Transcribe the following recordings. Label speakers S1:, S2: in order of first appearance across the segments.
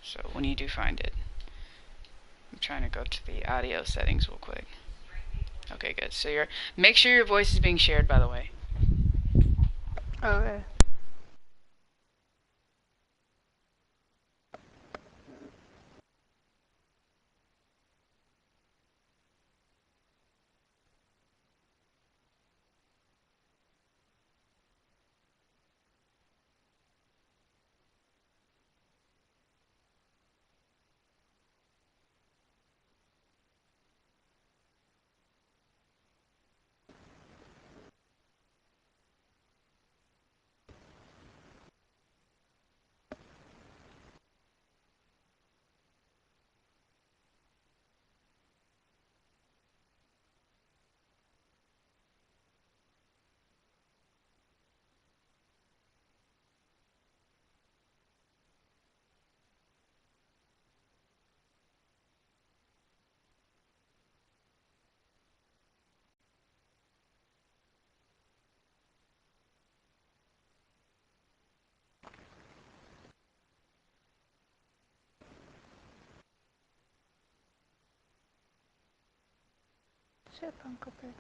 S1: So when you do find it, I'm trying to go to the audio settings real quick. Okay, good. So make sure your voice is being shared, by the way.
S2: Okay. Shit, Uncle Bear.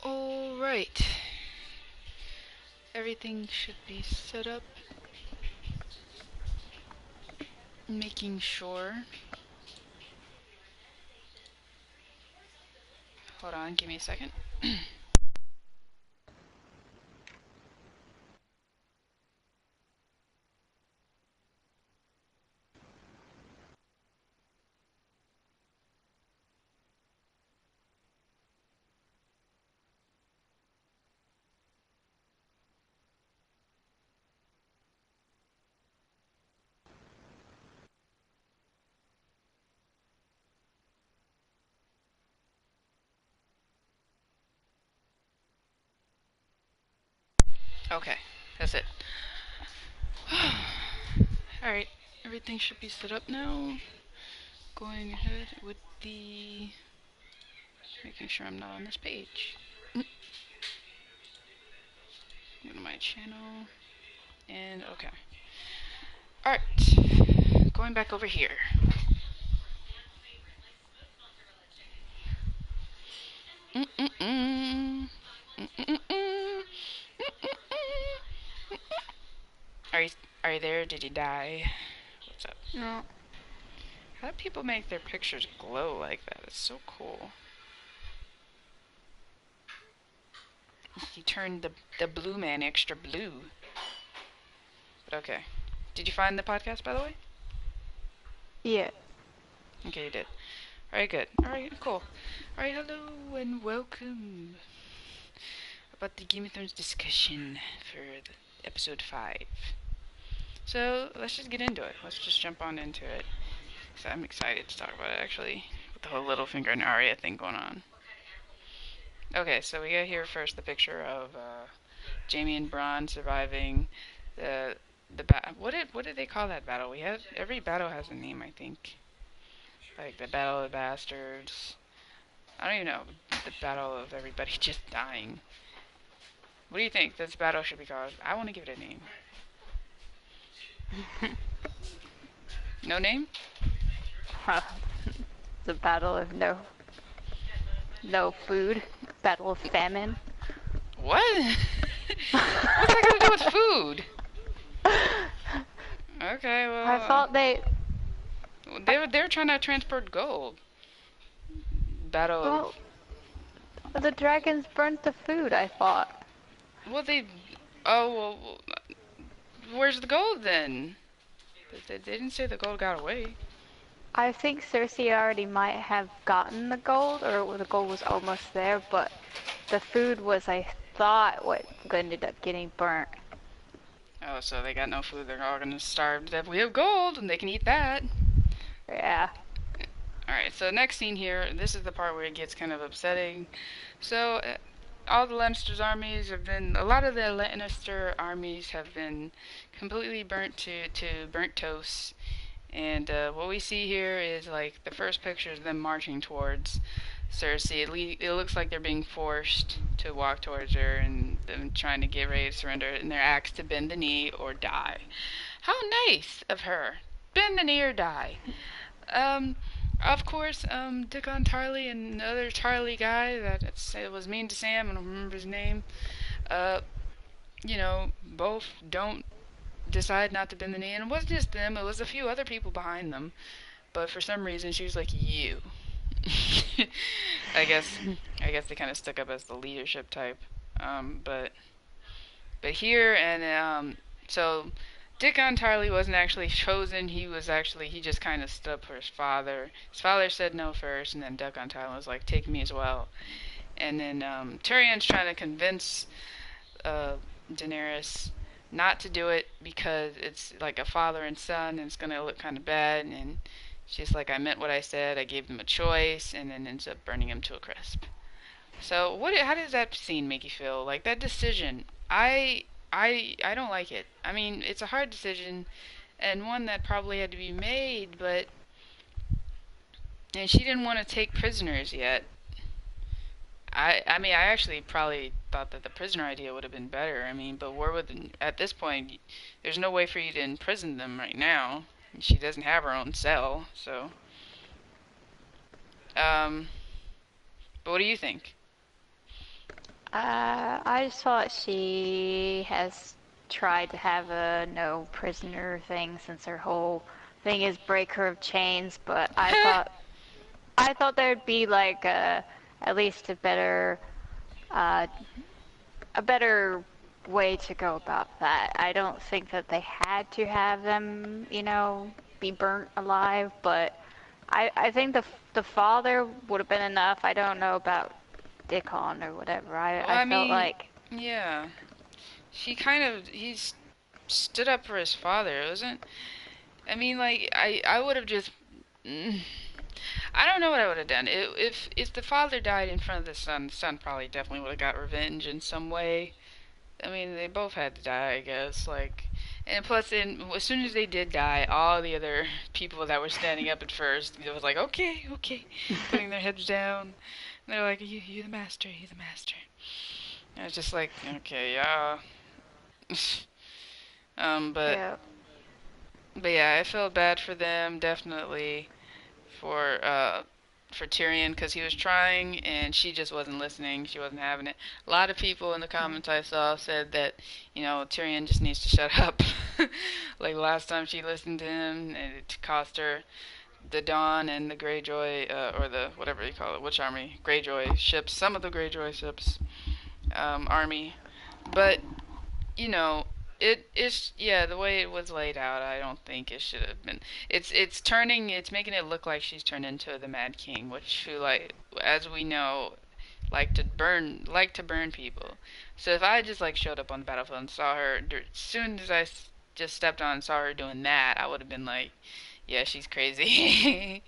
S1: Alright. Everything should be set up. Making sure. Hold on, give me a second. Okay, that's it. Alright, everything should be set up now. Going ahead with the... making sure I'm not on this page. Go to my channel. And okay. Alright, going back over here. Mm-mm-mm. Mm-mm-mm. Are you are you there? Did you die? What's up?
S2: No.
S1: How do people make their pictures glow like that? It's so cool. He turned the blue man extra blue. But okay. Did you find the podcast, by the way?
S2: Yeah.
S1: Okay, you did. Alright, good. Alright, cool. Alright, hello and welcome about the Game of Thrones discussion for episode 5. So, let's just get into it. Let's just jump on into it. So I'm excited to talk about it, actually, with the whole Littlefinger and Arya thing going on. Okay, so we got here first the picture of Jaime and Bronn surviving the what did they call that battle? We have every battle has a name, I think. Like the Battle of the Bastards. I don't even know the Battle of everybody just dying. What do you think this battle should be called? I want to give it a name. No name?
S2: The battle of no food. Battle of famine.
S1: What? What's that got to do with food? Okay, well.
S2: I thought
S1: They were trying to transport gold. Battle.
S2: well, the dragons burnt the food, I thought.
S1: Well, they. Oh well. Where's the gold then? They didn't say the gold got away.
S2: I think Cersei already might have gotten the gold, or the gold was almost there, but the food was, I thought, what ended up getting burnt.
S1: Oh, so they got no food. They're all gonna starve. If we have gold, and they can eat that.
S2: Yeah.
S1: Alright, so next scene here, this is the part where it gets kind of upsetting. So, all the Lannisters' armies have been, a lot of the Lannister armies have been completely burnt to burnt toast. And what we see here is like the first picture is them marching towards Cersei. It looks like they're being forced to walk towards her and them trying to get ready to surrender, and they're asked to bend the knee or die. How nice of her. Bend the knee or die. Of course, Dickon Tarly and another Tarly guy that was mean to Sam, I don't remember his name, both don't decide not to bend the knee. And it wasn't just them, it was a few other people behind them. But for some reason, she was like, you. I guess they kind of stuck up as the leadership type. But here, and so Dickon Tarly wasn't actually chosen. He just kind of stood up for his father. His father said no first, and then Dickon Tarly was like, take me as well. And then Tyrion's trying to convince Daenerys not to do it because it's like a father and son, and it's gonna look kind of bad. And she's like, I meant what I said. I gave them a choice, and then ends up burning him to a crisp. So how does that scene make you feel? Like that decision, I don't like it. I mean, it's a hard decision, and one that probably had to be made, and she didn't want to take prisoners yet. I mean, I actually probably thought that the prisoner idea would have been better. I mean, but at this point, there's no way for you to imprison them right now. She doesn't have her own cell, so. But what do you think?
S2: I just thought she has tried to have a no prisoner thing since her whole thing is break her of chains, but I thought there'd be like at least uh, a better way to go about that. I don't think that they had to have them, be burnt alive, but I think the father would have been enough. I don't know about Dickon or whatever.
S1: Well,
S2: I felt like
S1: yeah, he stood up for his father. It wasn't. I mean, like I would have just. I don't know what I would have done. If the father died in front of the son probably definitely would have got revenge in some way. I mean, they both had to die, I guess. Like, and plus, as soon as they did die, all the other people that were standing up at first, it was like, okay, okay, putting their heads down. And they're like, you the master, you the master. And it's just like, okay, yeah. um, but
S2: Yeah.
S1: but yeah, I felt bad for them, definitely for for Tyrion because he was trying and she just wasn't listening. She wasn't having it. A lot of people in the comments I saw said that Tyrion just needs to shut up. Like last time she listened to him, it cost her the Dawn and the Greyjoy, or the whatever you call it, which army? Greyjoy ships. Some of the Greyjoy ships, army. But you know, it is, yeah, the way it was laid out, I don't think it should have been. It's making it look like she's turned into the Mad King, which who, like, as we know, like to burn people. So if I just like showed up on the battlefield and saw her, as soon as just stepped on and saw her doing that, I would have been like, yeah, she's crazy.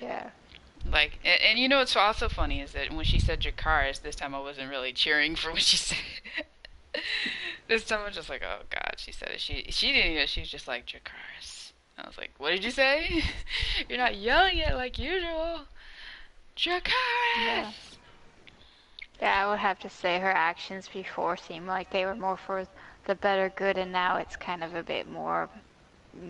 S2: Yeah.
S1: Like, and you know what's also funny is that when she said Dracarys, this time I wasn't really cheering for what she said. This time I'm just like, oh god, she said it. She didn't even. She was just like Dracarys. I was like, what did you say? You're not yelling it like usual.
S2: Yeah.
S1: Dracarys.
S2: Yeah, I would have to say her actions before seemed like they were more for the better good, and now it's kind of a bit more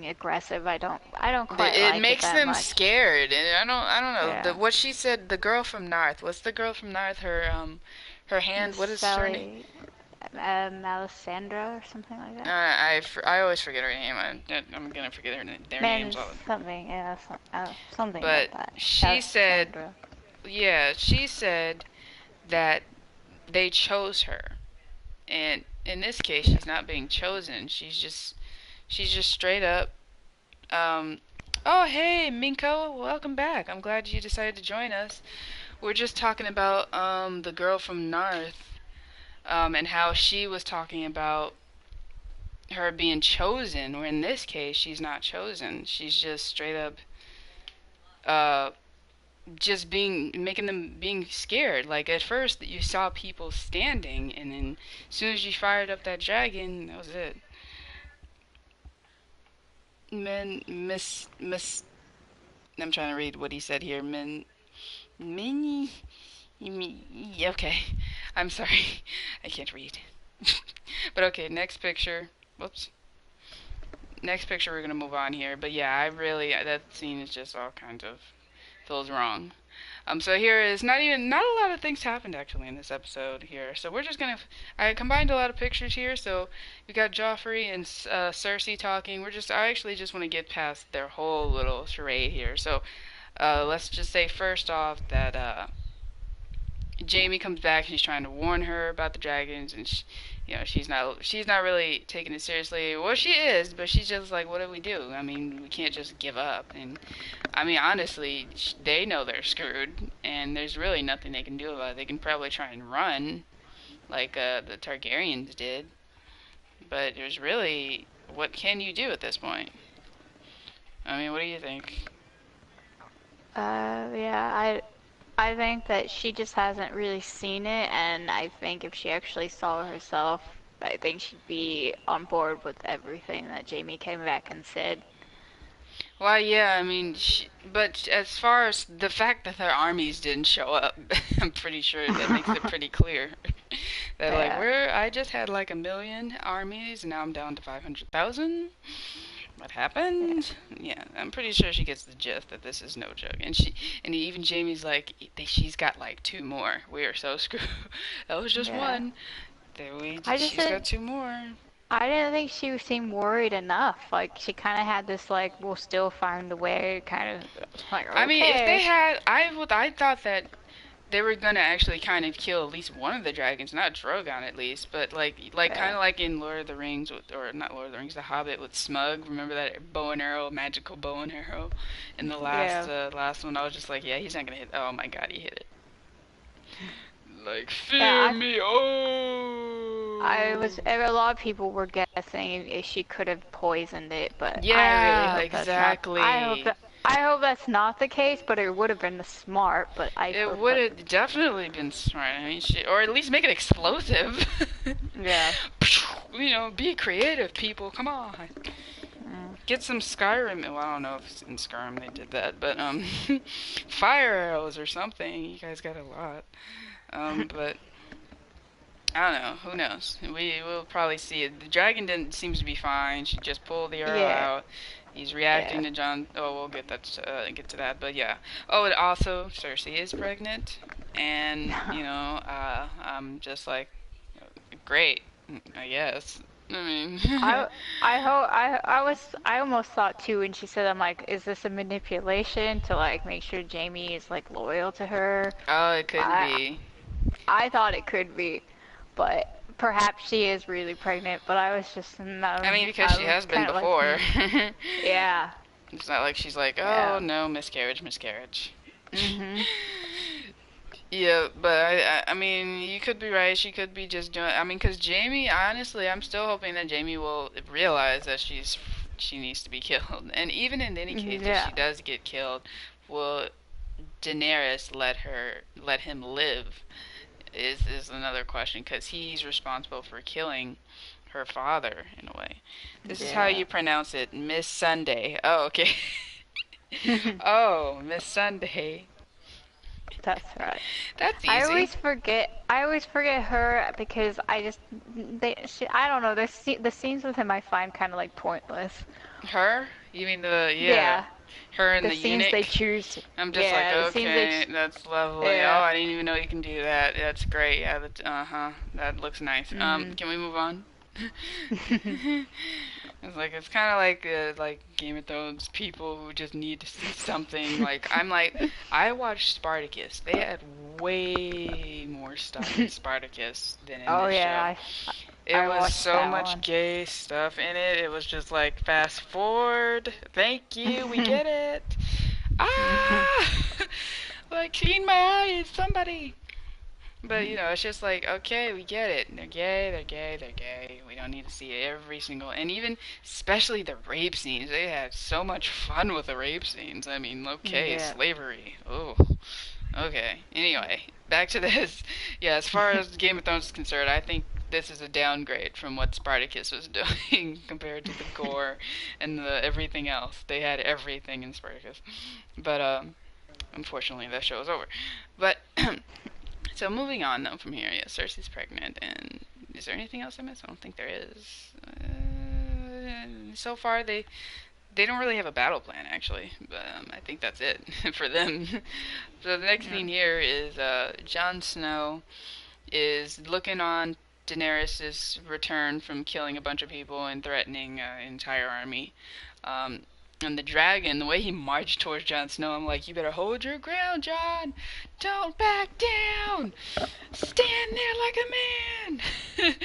S2: aggressive. I don't quite
S1: It
S2: like it
S1: makes
S2: that
S1: them
S2: much.
S1: scared, and I don't know.
S2: Yeah.
S1: What she said. The girl from Narth. What's the girl from Narth? Her hand.
S2: Miss
S1: What is her name?
S2: Sally Melisandre or something like that.
S1: I always forget her name. I'm gonna forget their
S2: Man
S1: names all.
S2: something, yeah, something
S1: But
S2: like that.
S1: she said,
S2: Melisandre.
S1: yeah, she said that they chose her. And in this case,
S2: Yeah.
S1: she's not being chosen. She's just straight up. Um, oh, hey, Minko, welcome back. I'm glad you decided to join us. We're just talking about the girl from Narth, and how she was talking about her being chosen. Where in this case, she's not chosen. She's just straight up uh, just making them being scared. Like at first you saw people standing, and then as soon as you fired up that dragon, that was it. Men miss I'm trying to read what he said here. Mini okay. I'm sorry. I can't read. But okay, next picture. Whoops. Next picture we're gonna move on here. But yeah, I really, that scene is just all kind of feels wrong. So here is not a lot of things happened actually in this episode here. So we're just gonna, I combined a lot of pictures here. So we got Joffrey and Cersei talking. I actually just want to get past their whole little charade here. So let's just say first off that Jamie comes back and she's trying to warn her about the dragons, and she's not really taking it seriously. Well, she is, but she's just like, what do we do? I mean, we can't just give up. And I mean, honestly, they know they're screwed, and there's really nothing they can do about it. They can probably try and run like the Targaryens did, but there's really, what can you do at this point? I mean, what do you think?
S2: Yeah, I think that she just hasn't really seen it, and I think if she actually saw it herself, I think she'd be on board with everything that Jamie came back and said.
S1: Well, yeah, I mean, but as far as the fact that their armies didn't show up, I'm pretty sure that makes it pretty clear. They're like,
S2: Yeah,
S1: I just had like 1 million armies, and now I'm down to 500,000. What
S2: yeah,
S1: happened? Yeah, I'm pretty sure she gets the gist that this is no joke. And even Jamie's like, she's got like 2 more. We are so screwed. That was just
S2: yeah.
S1: one.
S2: I just
S1: She's got
S2: didn't,
S1: 2 more.
S2: I didn't think she seemed worried enough. Like she kind of had this like, we'll still find a way kind of like,
S1: I mean, if they
S2: okay,
S1: had, I thought that they were gonna actually kind of kill at least one of the dragons, not Drogon at least, but like kind
S2: yeah,
S1: of like in Lord of the Rings, or not Lord of the Rings, The Hobbit with Smug. Remember that bow and arrow, magical bow and arrow, in the
S2: yeah,
S1: last one? I was just like, yeah, he's not gonna hit. Oh my god, he hit it. Like fear
S2: yeah.
S1: me,
S2: I
S1: oh.
S2: was a lot of people were guessing if she could have poisoned it, but I really
S1: Yeah,
S2: hope that's not. I hope
S1: exactly.
S2: that. I hope that's not the case, but it would have been smart. But I
S1: It
S2: hope
S1: would
S2: that.
S1: have definitely been smart. I mean, or at least make it explosive.
S2: Yeah.
S1: Be creative, people. Come on.
S2: Mm.
S1: Get some Skyrim. Well, I don't know if in Skyrim they did that, but fire arrows or something. You guys got a lot. But I don't know. Who knows? We will probably see it. The dragon didn't seems to be fine. She just pulled the arrow
S2: Yeah.
S1: out. He's
S2: Yeah.
S1: reacting to John. Oh, we'll get to that. But yeah. Oh, and also Cersei is pregnant, and I'm just like, great. I guess. I mean,
S2: I I hope I almost thought too when she said, I'm like, is this a manipulation to like make sure Jamie is like loyal to her?
S1: oh, it could
S2: I
S1: be.
S2: I thought it could be, but perhaps she is really pregnant. But I was just
S1: I
S2: no,
S1: mean, because
S2: I
S1: she
S2: was
S1: has been
S2: kind of like,
S1: before.
S2: yeah,
S1: It's not like she's like, oh
S2: yeah,
S1: no, miscarriage, miscarriage.
S2: mhm,
S1: Yeah, but I mean, you could be right. She could be just doing. I mean, because Jamie, honestly, I'm still hoping that Jamie will realize that she needs to be killed. And even in any case, if
S2: yeah,
S1: she does get killed, will Daenerys let him live? Is another question because he's responsible for killing her father in a way. This is how
S2: yeah.
S1: you pronounce it, Miss Sunday. Oh, okay. Oh, Miss Sunday.
S2: That's right.
S1: That's
S2: I
S1: easy.
S2: always forget. I always forget her because I don't know. The scenes with him I find kind of like pointless.
S1: Her? You mean yeah,
S2: Yeah,
S1: her and
S2: the
S1: the
S2: scenes they
S1: eunuch?
S2: choose.
S1: I'm just like,
S2: Yeah, the scenes
S1: okay, that's lovely. Oh,
S2: yeah.
S1: I didn't even know you can do that. That's great. Yeah, uh-huh. That looks nice.
S2: Mhm.
S1: Can we move on? It's kind of like Game of Thrones people who just need to see something. Like I'm like I watched Spartacus. They had way more stuff in Spartacus than in
S2: Oh
S1: this show.
S2: yeah,
S1: It
S2: I
S1: was
S2: watched
S1: so
S2: that
S1: much
S2: one.
S1: gay stuff in it. It was just like fast forward. Thank you, we get it. Ah, like clean my eyes, somebody. But it's just like, okay, we get it. They're gay, they're gay, they're gay. We don't need to see every single, and even especially the rape scenes. They had so much fun with the rape scenes. I mean, okay,
S2: Yeah.
S1: slavery. Oh, okay. Anyway, back to this. Yeah, as far as Game of Thrones is concerned, I think this is a downgrade from what Spartacus was doing compared to the gore and the everything else. They had everything in Spartacus, but unfortunately, that show is over. But so moving on though from here, yeah, Cersei's pregnant, and is there anything else I missed? I don't think there is. So far, they don't really have a battle plan actually, but I think that's it for them. So the next
S2: Yeah.
S1: scene here is Jon Snow is looking on Daenerys' return from killing a bunch of people and threatening an entire army. Um, and the dragon, the way he marched towards Jon Snow, I'm like, you better hold your ground, Jon. Don't back down. Stand there like a man.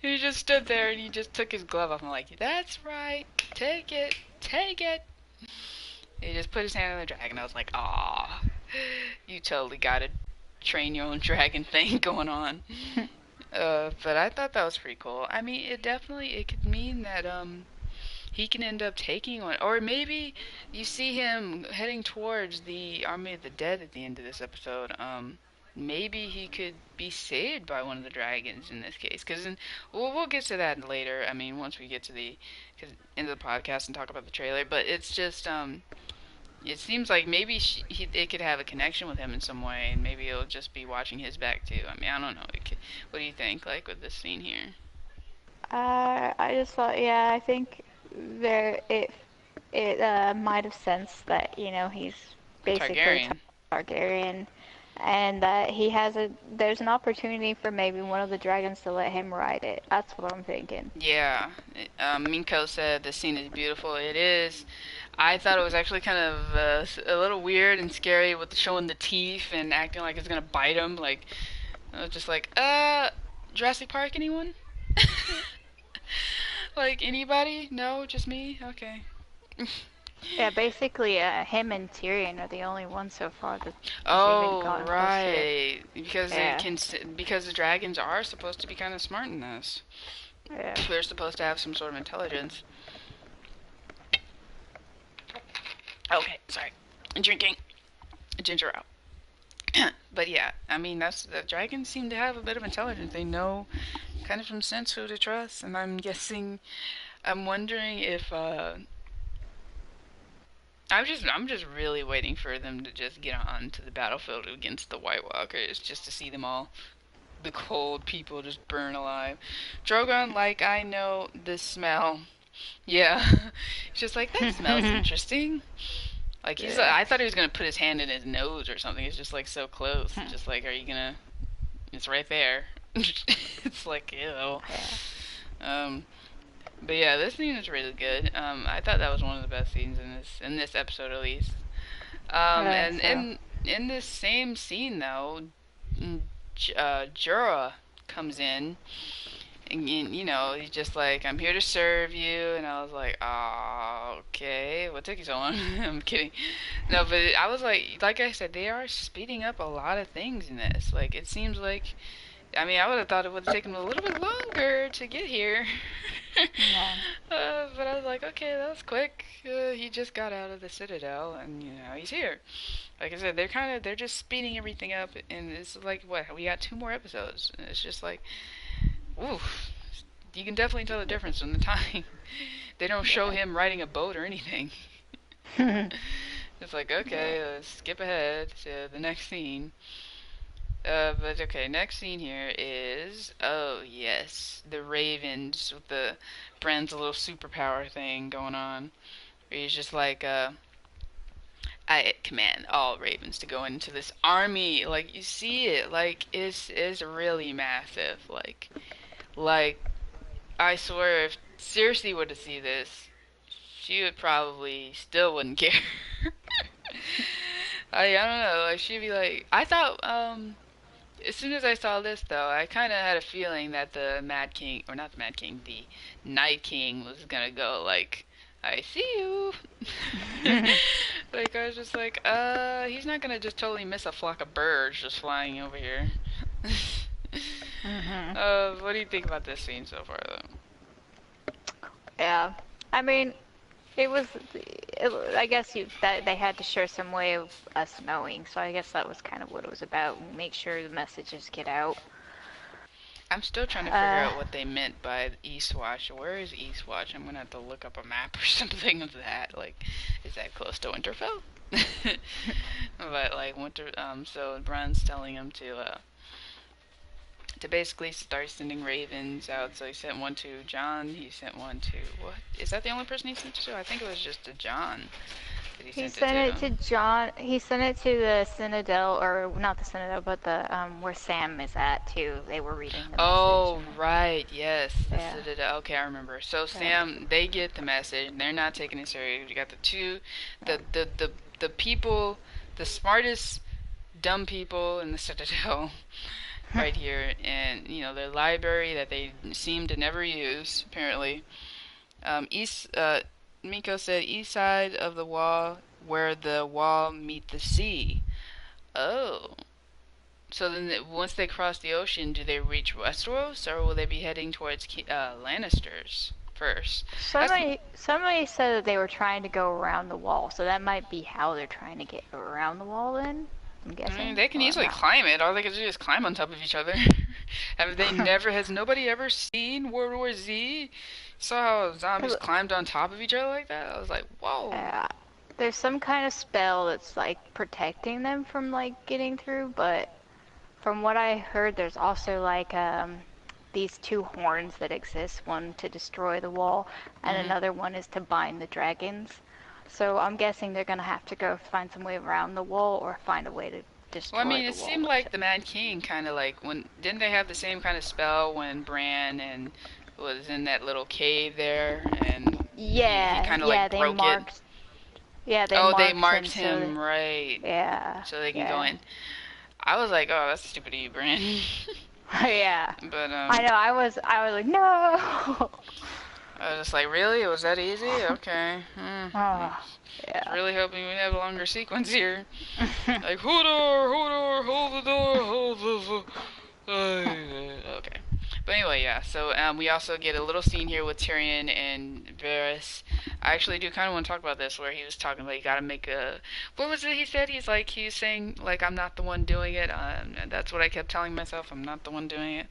S1: He just stood there and he just took his glove off. I'm like, that's right. Take it. Take it. He just put his hand on the dragon. I was like, aw, you totally got a train your own dragon thing going on. But I thought that was pretty cool. I mean, it could mean that he can end up taking one, or maybe you see him heading towards the army of the dead at the end of this episode. Maybe he could be saved by one of the dragons in this case, because we'll get to that later. I mean, once we get to the end of the podcast and talk about the trailer, but it's just it seems like maybe they could have a connection with him in some way, and maybe it'll just be watching his back too. I mean, I don't know. What do you think, like with this scene here?
S2: I just thought, yeah, I think there it might have sensed that he's basically
S1: Targaryen.
S2: Targaryen, and that there's an opportunity for maybe one of the dragons to let him ride it. That's what I'm thinking.
S1: Yeah, Minko said the scene is beautiful. It is. I thought it was actually kind of a little weird and scary with showing the teeth and acting like it's gonna bite him. Like I was just like, Jurassic Park, anyone? Like anybody? No, just me. Okay.
S2: Yeah, basically, him and Tyrion are the only ones so far that has even
S1: Oh,
S2: gotten close to it.
S1: right. Because
S2: Yeah,
S1: because the dragons are supposed to be kind of smart in this.
S2: yeah.
S1: They're supposed to have some sort of intelligence. Okay, sorry. Drinking ginger ale. But yeah, I mean, that's the dragons seem to have a bit of intelligence. They know kind of some sense who to trust, and I'm wondering if I'm just really waiting for them to just get on to the battlefield against the White Walkers, just to see them all, the cold people, just burn alive. Drogon, like, I know the smell. Yeah, it's just like that smells interesting. Like
S2: Yeah.
S1: I thought he was gonna put his hand in his nose or something. It's just like so close. Just like, are you gonna? It's right there. It's like ew.
S2: Yeah.
S1: Um, but yeah, this scene is really good. I thought that was one of the best scenes in this episode at least. And
S2: So.
S1: in this same scene though, Jorah comes in, and you know, he's just like, I'm here to serve you, and I was like, oh, okay, what took you so long? I'm kidding. No, but I was like I said, they are speeding up a lot of things in this. Like, it seems like, I mean, I would have thought it would have taken a little bit longer to get here.
S2: Yeah.
S1: But I was like, okay, that was quick. He just got out of the Citadel, and you know, he's here. Like I said, they're just speeding everything up, and it's like, what, we got 2 more episodes. And it's just like, oof. You can definitely tell the difference in the time. They don't show him riding a boat or anything.
S2: Yeah.
S1: It's like, okay, let's skip ahead to the next scene. But okay, next scene here is, oh yes, the Ravens with the Bran's little superpower thing going on. Where he's just like, I command all Ravens to go into this army. Like, you see it, like, it's really massive. Like, I swear, if Cersei were to see this, she would probably still wouldn't care. I don't know, like, she'd be like, I thought, as soon as I saw this, though, I kind of had a feeling that the Mad King, or not the Mad King, the Night King was gonna go, like, I see you. Like, I was just like, he's not gonna just totally miss a flock of birds just flying over here.
S2: Mhm.
S1: What do you think about this scene so far, though?
S2: Yeah. I mean, it was. I guess that they had to share some way of us knowing. So I guess that was kind of what it was about. Make sure the messages get out.
S1: I'm still trying to figure
S2: Uh,
S1: out what they meant by Eastwatch. Where is Eastwatch? I'm gonna have to look up a map or something of that. Like, is that close to Winterfell? But like so Brun's telling him to basically start sending ravens out. So he sent one to John. He sent one to, what? Is that the only person he sent it to? I think it was just to John that he
S2: he
S1: sent it
S2: sent it
S1: to.
S2: to John. He sent it to the Citadel, or not the Citadel, but the where Sam is at too. They were reading the message.
S1: Oh, right, yes, the
S2: Yeah.
S1: Citadel. Okay, I remember. So
S2: Yeah.
S1: Sam, they get the message. They're not taking it serious. You got the two,
S2: Yeah.
S1: the people, the smartest dumb people in the Citadel, right here, and you know their library that they seem to never use apparently. East, Miko said east side of the wall where the wall meet the sea. Oh. So then, once they cross the ocean, do they reach Westeros, or will they be heading towards Lannisters first? That's,
S2: Somebody said that they were trying to go around the wall, so that might be how they're trying to get around the wall. Then I'm
S1: I mean,
S2: guessing,
S1: they can
S2: or
S1: easily
S2: no?
S1: climb it. All they can do is climb on top of each other. Has nobody ever seen World War Z? Saw how zombies
S2: 'Cause,
S1: climbed on top of each other like that? I was like, whoa.
S2: uh, there's some kind of spell that's like protecting them from like getting through, but from what I heard, there's also like these two horns that exist, one to destroy the wall, and
S1: Hmm.
S2: another one is to bind the dragons. So I'm guessing they're gonna have to go find some way around the wall or find a way to
S1: Well, I
S2: destroy
S1: mean,
S2: the
S1: it
S2: wall.
S1: seemed like the Mad King kind of like when didn't they have the same kind of spell when Bran and was in that little cave there, and he
S2: Yeah,
S1: kind of
S2: yeah,
S1: like broke it.
S2: they
S1: Oh, they
S2: marked him
S1: marked
S2: so
S1: him right,
S2: yeah,
S1: so they can go
S2: yeah.
S1: in. I was like, oh, that's stupid of you, Bran.
S2: Yeah.
S1: But
S2: I know, I was like, no.
S1: I was just like, really? It was that easy? Okay. I
S2: Oh,
S1: was
S2: yeah.
S1: really hoping we'd have a longer sequence here. Like, hold door, hold door, hold the door, hold the door. Okay. But anyway, yeah. So we also get a little scene here with Tyrion and Varys. I actually do kind of want to talk about this, where he was talking about you got to make a. What was it he said? He was saying like I'm not the one doing it. And that's what I kept telling myself. I'm not the one doing it.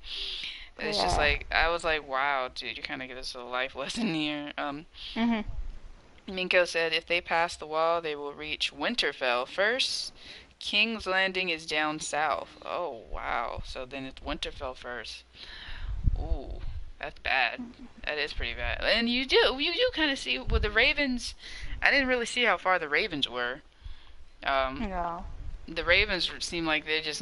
S1: And it's just
S2: Yeah.
S1: like I was like, wow, dude, you kind of give us a life lesson here.
S2: Mhm.
S1: Minko said if they pass the wall, they will reach Winterfell first. King's Landing is down south. Oh wow. So then it's Winterfell first. Ooh, that's bad. That is pretty bad. And you do kind of see with the Ravens. I didn't really see how far the Ravens were. Um,
S2: No.
S1: the Ravens seem like they just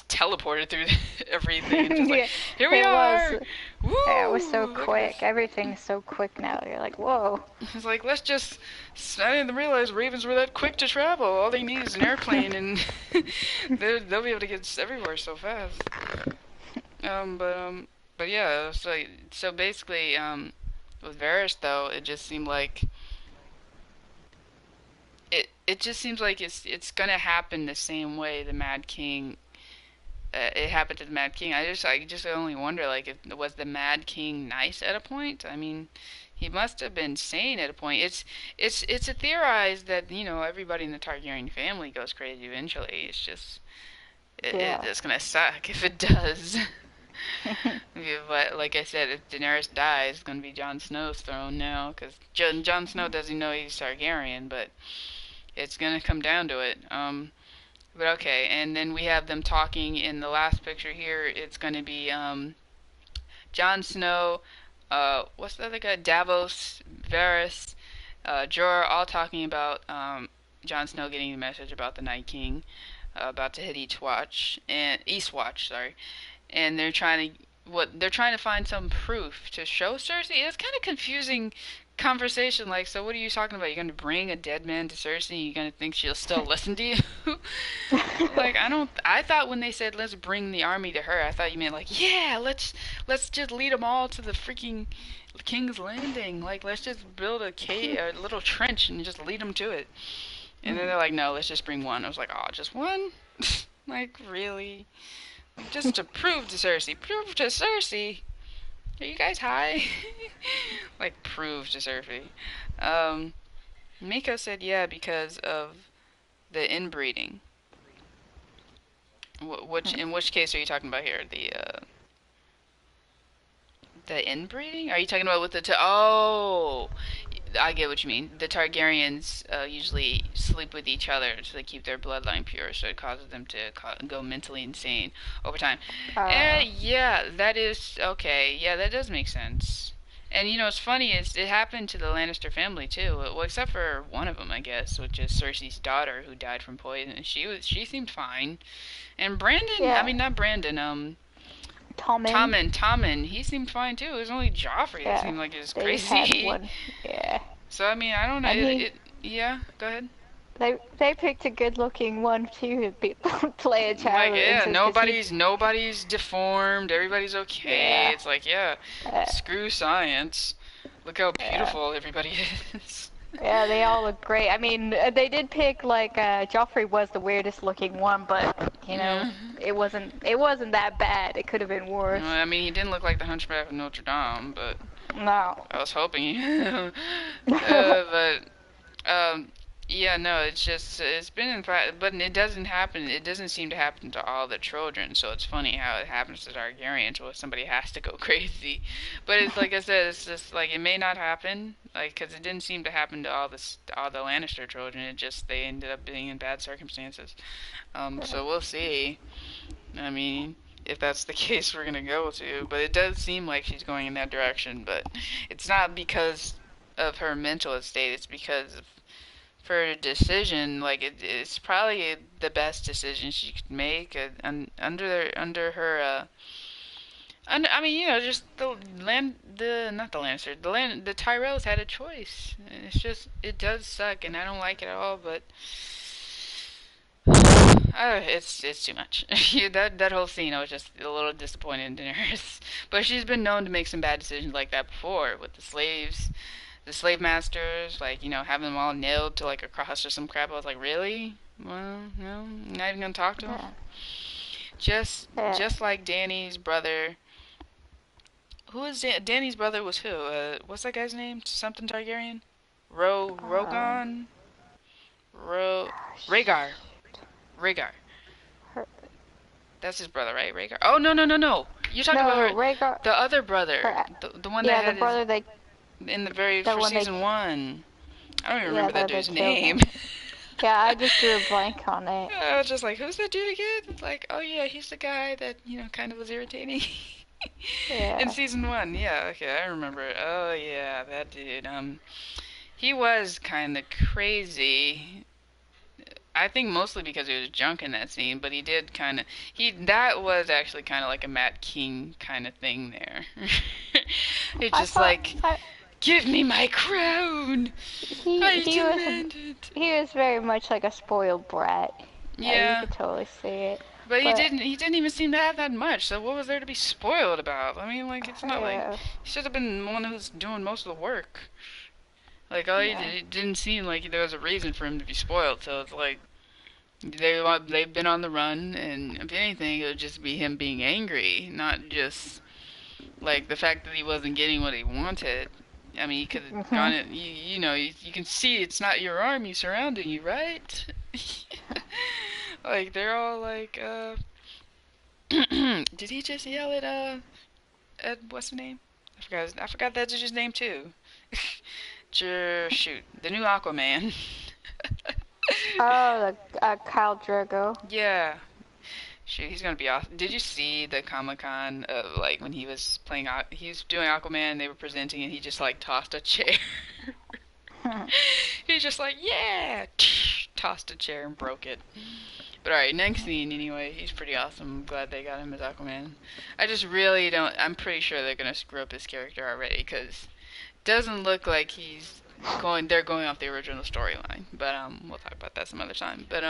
S1: teleported through everything and just like,
S2: Yeah,
S1: here we
S2: it was.
S1: are.
S2: Yeah, it was so
S1: Woo! Look at
S2: quick.
S1: this.
S2: Everything's so quick now. You're like, whoa.
S1: It's like let's just. I didn't realize Ravens were that quick to travel. All they need is an airplane, and they'll be able to get everywhere so fast. Um, but um, but yeah. So basically, with Varys though, it just seemed like it just seems like it's gonna happen the same way the Mad King. It happened to the Mad King. I just only wonder like if was the Mad King nice at a point? I mean, he must have been sane at a point. It's a theorized that everybody in the Targaryen family goes crazy eventually. It's just
S2: Yeah.
S1: it's gonna suck if it does. Yeah, but like I said, if Daenerys dies, it's gonna be Jon Snow's throne now because Jon Snow doesn't know he's Targaryen, but it's gonna come down to it. But okay, and then we have them talking in the last picture here. It's gonna be Jon Snow, what's the other guy? Davos, Varys, Jorah, all talking about Jon Snow getting the message about the Night King, about to hit Eastwatch, sorry, and they're trying to find some proof to show Cersei. It's kind of confusing conversation. Like, so what are you talking about? You're gonna bring a dead man to Cersei? You're gonna think she'll still listen to you? Like, I don't. I thought when they said let's bring the army to her, I thought you meant like, yeah, let's just lead them all to the freaking King's Landing. Like, let's just build a little trench, and just lead them to it. And then they're like, no, let's just bring one. I was like, oh, just one? Like, really? Just to prove to Cersei. Prove to Cersei? Are you guys high? Like, prove to Cersei. Um, Miko said yeah because of the inbreeding. In which case are you talking about here? The inbreeding? Are you talking about with oh, I get what you mean. The Targaryens usually sleep with each other to keep their bloodline pure, so it causes them to go mentally insane over time.
S2: uh,
S1: Yeah, that is okay. Yeah, that does make sense. And it's funny is it happened to the Lannister family too. Well, except for one of them, I guess, which is Cersei's daughter who died from poison. She seemed fine. And Brandon, I
S2: yeah.
S1: mean not Brandon,
S2: Tommen.
S1: Tommen, he seemed fine too. It was only Joffrey that
S2: Yeah.
S1: seemed like it was
S2: They had
S1: crazy.
S2: one. Yeah.
S1: So I mean, I don't know.
S2: I mean,
S1: Yeah, go ahead.
S2: they picked a good-looking one too to be, play a
S1: Like,
S2: child
S1: yeah,
S2: into because he.
S1: nobody's deformed. Everybody's okay.
S2: Yeah.
S1: It's like, yeah,
S2: Uh,
S1: screw science. Look how
S2: yeah.
S1: beautiful everybody is.
S2: Yeah, they all look great. I mean, they did pick like Joffrey was the weirdest looking one, but
S1: Yeah.
S2: it wasn't that bad. It could have been
S1: Well,
S2: worse.
S1: I mean, he didn't look like the Hunchback of Notre Dame, but
S2: No.
S1: I was hoping. But Um, yeah, no, it's just it's been in fact, but it doesn't happen. It doesn't seem to happen to all the children. So it's funny how it happens to Targaryens, where somebody has to go crazy. But it's like I said, it's just like it may not happen, like because it didn't seem to happen to all the Lannister children. It just they ended up being in bad circumstances. So we'll see. I mean, if that's the case, we're gonna go to. But it does seem like she's going in that direction. But it's not because of her mental state. It's because of for a decision, like it's probably the best decision she could make under her. I mean, just the not the Lannister, the Tyrells had a choice. And it's just it does suck, and I don't like it at all. But it's too much. That whole scene, I was just a little disappointed in Daenerys. But she's been known to make some bad decisions like that before with the slave masters, like, having them all nailed to like a cross or some crap. I was like, really? Well, no, not even gonna talk to them.
S2: Yeah.
S1: Just
S2: Yeah.
S1: just like Danny's brother, who is Danny's brother was who? What's that guy's name? Something Targaryen?
S2: Um,
S1: Rogan? Ro Rhaegar.
S2: shoot.
S1: Rhaegar.
S2: Her,
S1: That's his brother, right? Rhaegar. Oh no. You're talking about
S2: no,
S1: her,
S2: Rhaegar.
S1: the other brother,
S2: Her,
S1: the one that
S2: yeah, the
S1: had his
S2: brother they,
S1: in the very
S2: the
S1: for
S2: one they,
S1: season one. I don't even
S2: yeah,
S1: remember that
S2: they
S1: dude's
S2: killed
S1: name.
S2: him. Yeah, I just drew a blank on it.
S1: I was just like, who's that dude again? Like, oh yeah, he's the guy that kind of was irritating in
S2: Yeah.
S1: season one. Yeah, okay, I remember it. Oh yeah, that dude. He was kind of crazy. I think mostly because he was drunk in that scene, but he did kind of that was actually kind of like a Matt King kind of thing there. It's
S2: I
S1: just
S2: thought
S1: like, give me my crown.
S2: he
S1: I
S2: he was
S1: demand it.
S2: he was very much like a spoiled brat. You
S1: Yeah,
S2: could totally see it.
S1: but he
S2: But
S1: didn't. He didn't even seem to have that much. So what was there to be spoiled about? I mean, like it's not like
S2: yeah,
S1: he should have been the one who's doing most of the work. Like all he
S2: yeah.
S1: did, it didn't seem like there was a reason for him to be spoiled. So it's like they've been on the run, and if anything, it would just be him being angry, not just like the fact that he wasn't getting what he wanted. I mean, he could have
S2: Mhm.
S1: gone it. You can see it's not your army surrounding you, right? Like they're all like, did he just yell at what's the name? I forgot that dude's name too. Shoot, the new Aquaman.
S2: Oh, the Khal Drogo.
S1: Yeah, shoot, he's gonna be awesome. Did you see the Comic Con of like when he was playing? He was doing Aquaman. They were presenting, and he just like tossed a chair. He's just like, yeah, tossed a chair and broke it. But alright, next scene anyway. He's pretty awesome. I'm glad they got him as Aquaman. I just really don't. I'm pretty sure they're gonna screw up his character already because doesn't look like he's going. They're going off the original storyline. But we'll talk about that some other time. But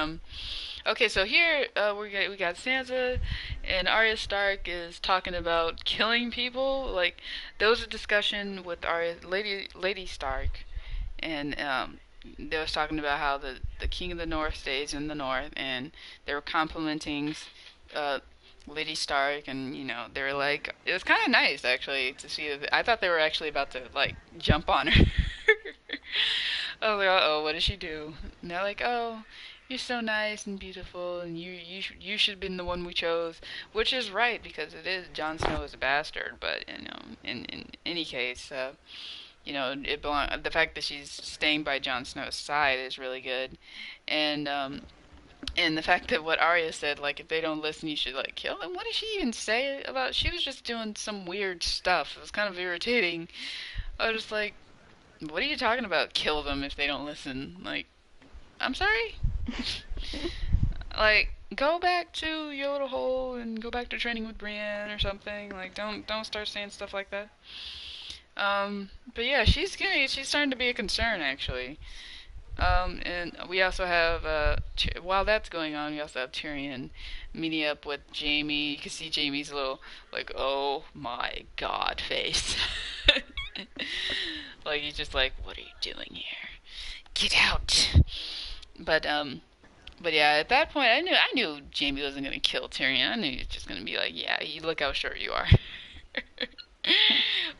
S1: okay, so here we got Sansa, and Arya Stark is talking about killing people. Like there was a discussion with Arya, Lady Stark, and they was talking about how the King of the North stays in the North, and they were complimenting uh, Lady Stark, and they were like, it was kind of nice actually to see. I thought they were actually about to like jump on her. I was like, uh-oh, what did she do? And they're like, oh, you're so nice and beautiful, and you should have been the one we chose, which is right because it is Jon Snow is a bastard, but in any case, the fact that she's staying by Jon Snow's side is really good, and and the fact that what Arya said, like if they don't listen, you should like kill them. What did she even say about? She was just doing some weird stuff. It was kind of irritating. I was just like, what are you talking about? Kill them if they don't listen. Like, I'm sorry. Like, go back to your little hole and go back to training with Brienne or something. Like, don't start saying stuff like that. But yeah, she's starting to be a concern actually. And we also have while that's going on, we also have Tyrion meeting up with Jaime. You can see Jaime's little like, oh my god face. Like he's just like, what are you doing here? Get out. But but yeah, at that point, I knew Jaime wasn't gonna kill Tyrion. I knew he was just gonna be like, yeah, you look how short you are.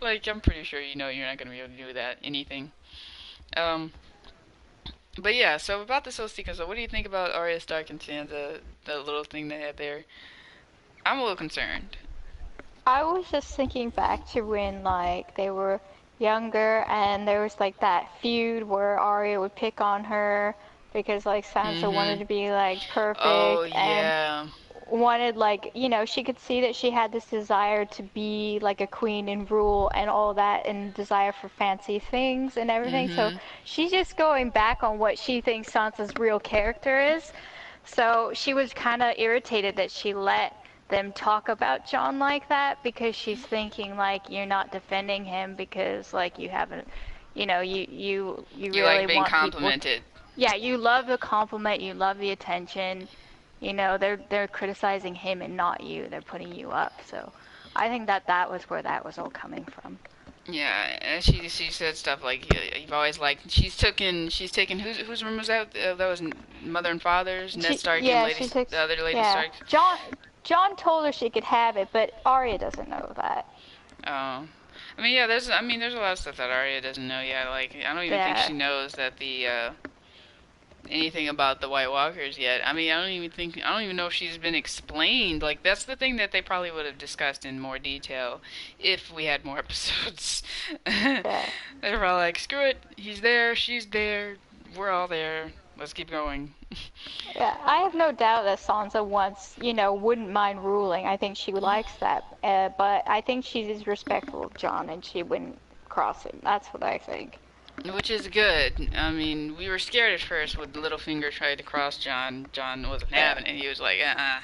S1: Like I'm pretty sure you're not gonna be able to do that anything. Um, but yeah, so about this whole sequence, so what do you think about Arya Stark and Sansa? The little thing they had there. I'm a little concerned.
S2: I was just thinking back to when like they were younger and there was like that feud where Arya would pick on her because like Sansa wanted
S1: Mhm.
S2: to be like
S1: Oh
S2: perfect and
S1: yeah.
S2: wanted like she could see that she had this desire to be like a queen and rule and all that and desire for fancy things and everything, so
S1: Mhm.
S2: she's just going back on what she thinks Sansa's real character is. So she was kind of irritated that she let them talk about John like that because she's thinking like you're not defending him because like you haven't, you
S1: You like
S2: really
S1: being
S2: want people.
S1: complimented.
S2: Yeah, you love the compliment, you love the attention. They're criticizing him and not you. They're putting you up. So I think that was where that was all coming from.
S1: Yeah, and she said stuff like you've always liked. She's taken whose room was that? That was Mother and Father's. Ned Stark and
S2: Yeah,
S1: Lady
S2: she takes,
S1: the other Lady
S2: yeah.
S1: Stark.
S2: John told her she could have it, but Arya doesn't know that.
S1: Oh. I mean, yeah, there's a lot of stuff that Arya doesn't know yet. Like, I don't even think
S2: Yeah,
S1: she knows that anything about the White Walkers yet. I mean, I don't even know if she's been explained. Like, that's the thing that they probably would have discussed in more detail if we had more episodes. They're
S2: yeah,
S1: probably like, screw it, he's there, she's there, we're all there, let's keep going.
S2: yeah. I have no doubt that Sansa once, wouldn't mind ruling. I think she likes that. But I think she's respectful of Jon and she wouldn't cross him. That's what I think.
S1: Which is good. I mean, we were scared at first when Littlefinger tried to cross Jon. Jon wasn't
S2: Yeah.
S1: having it. He was like, I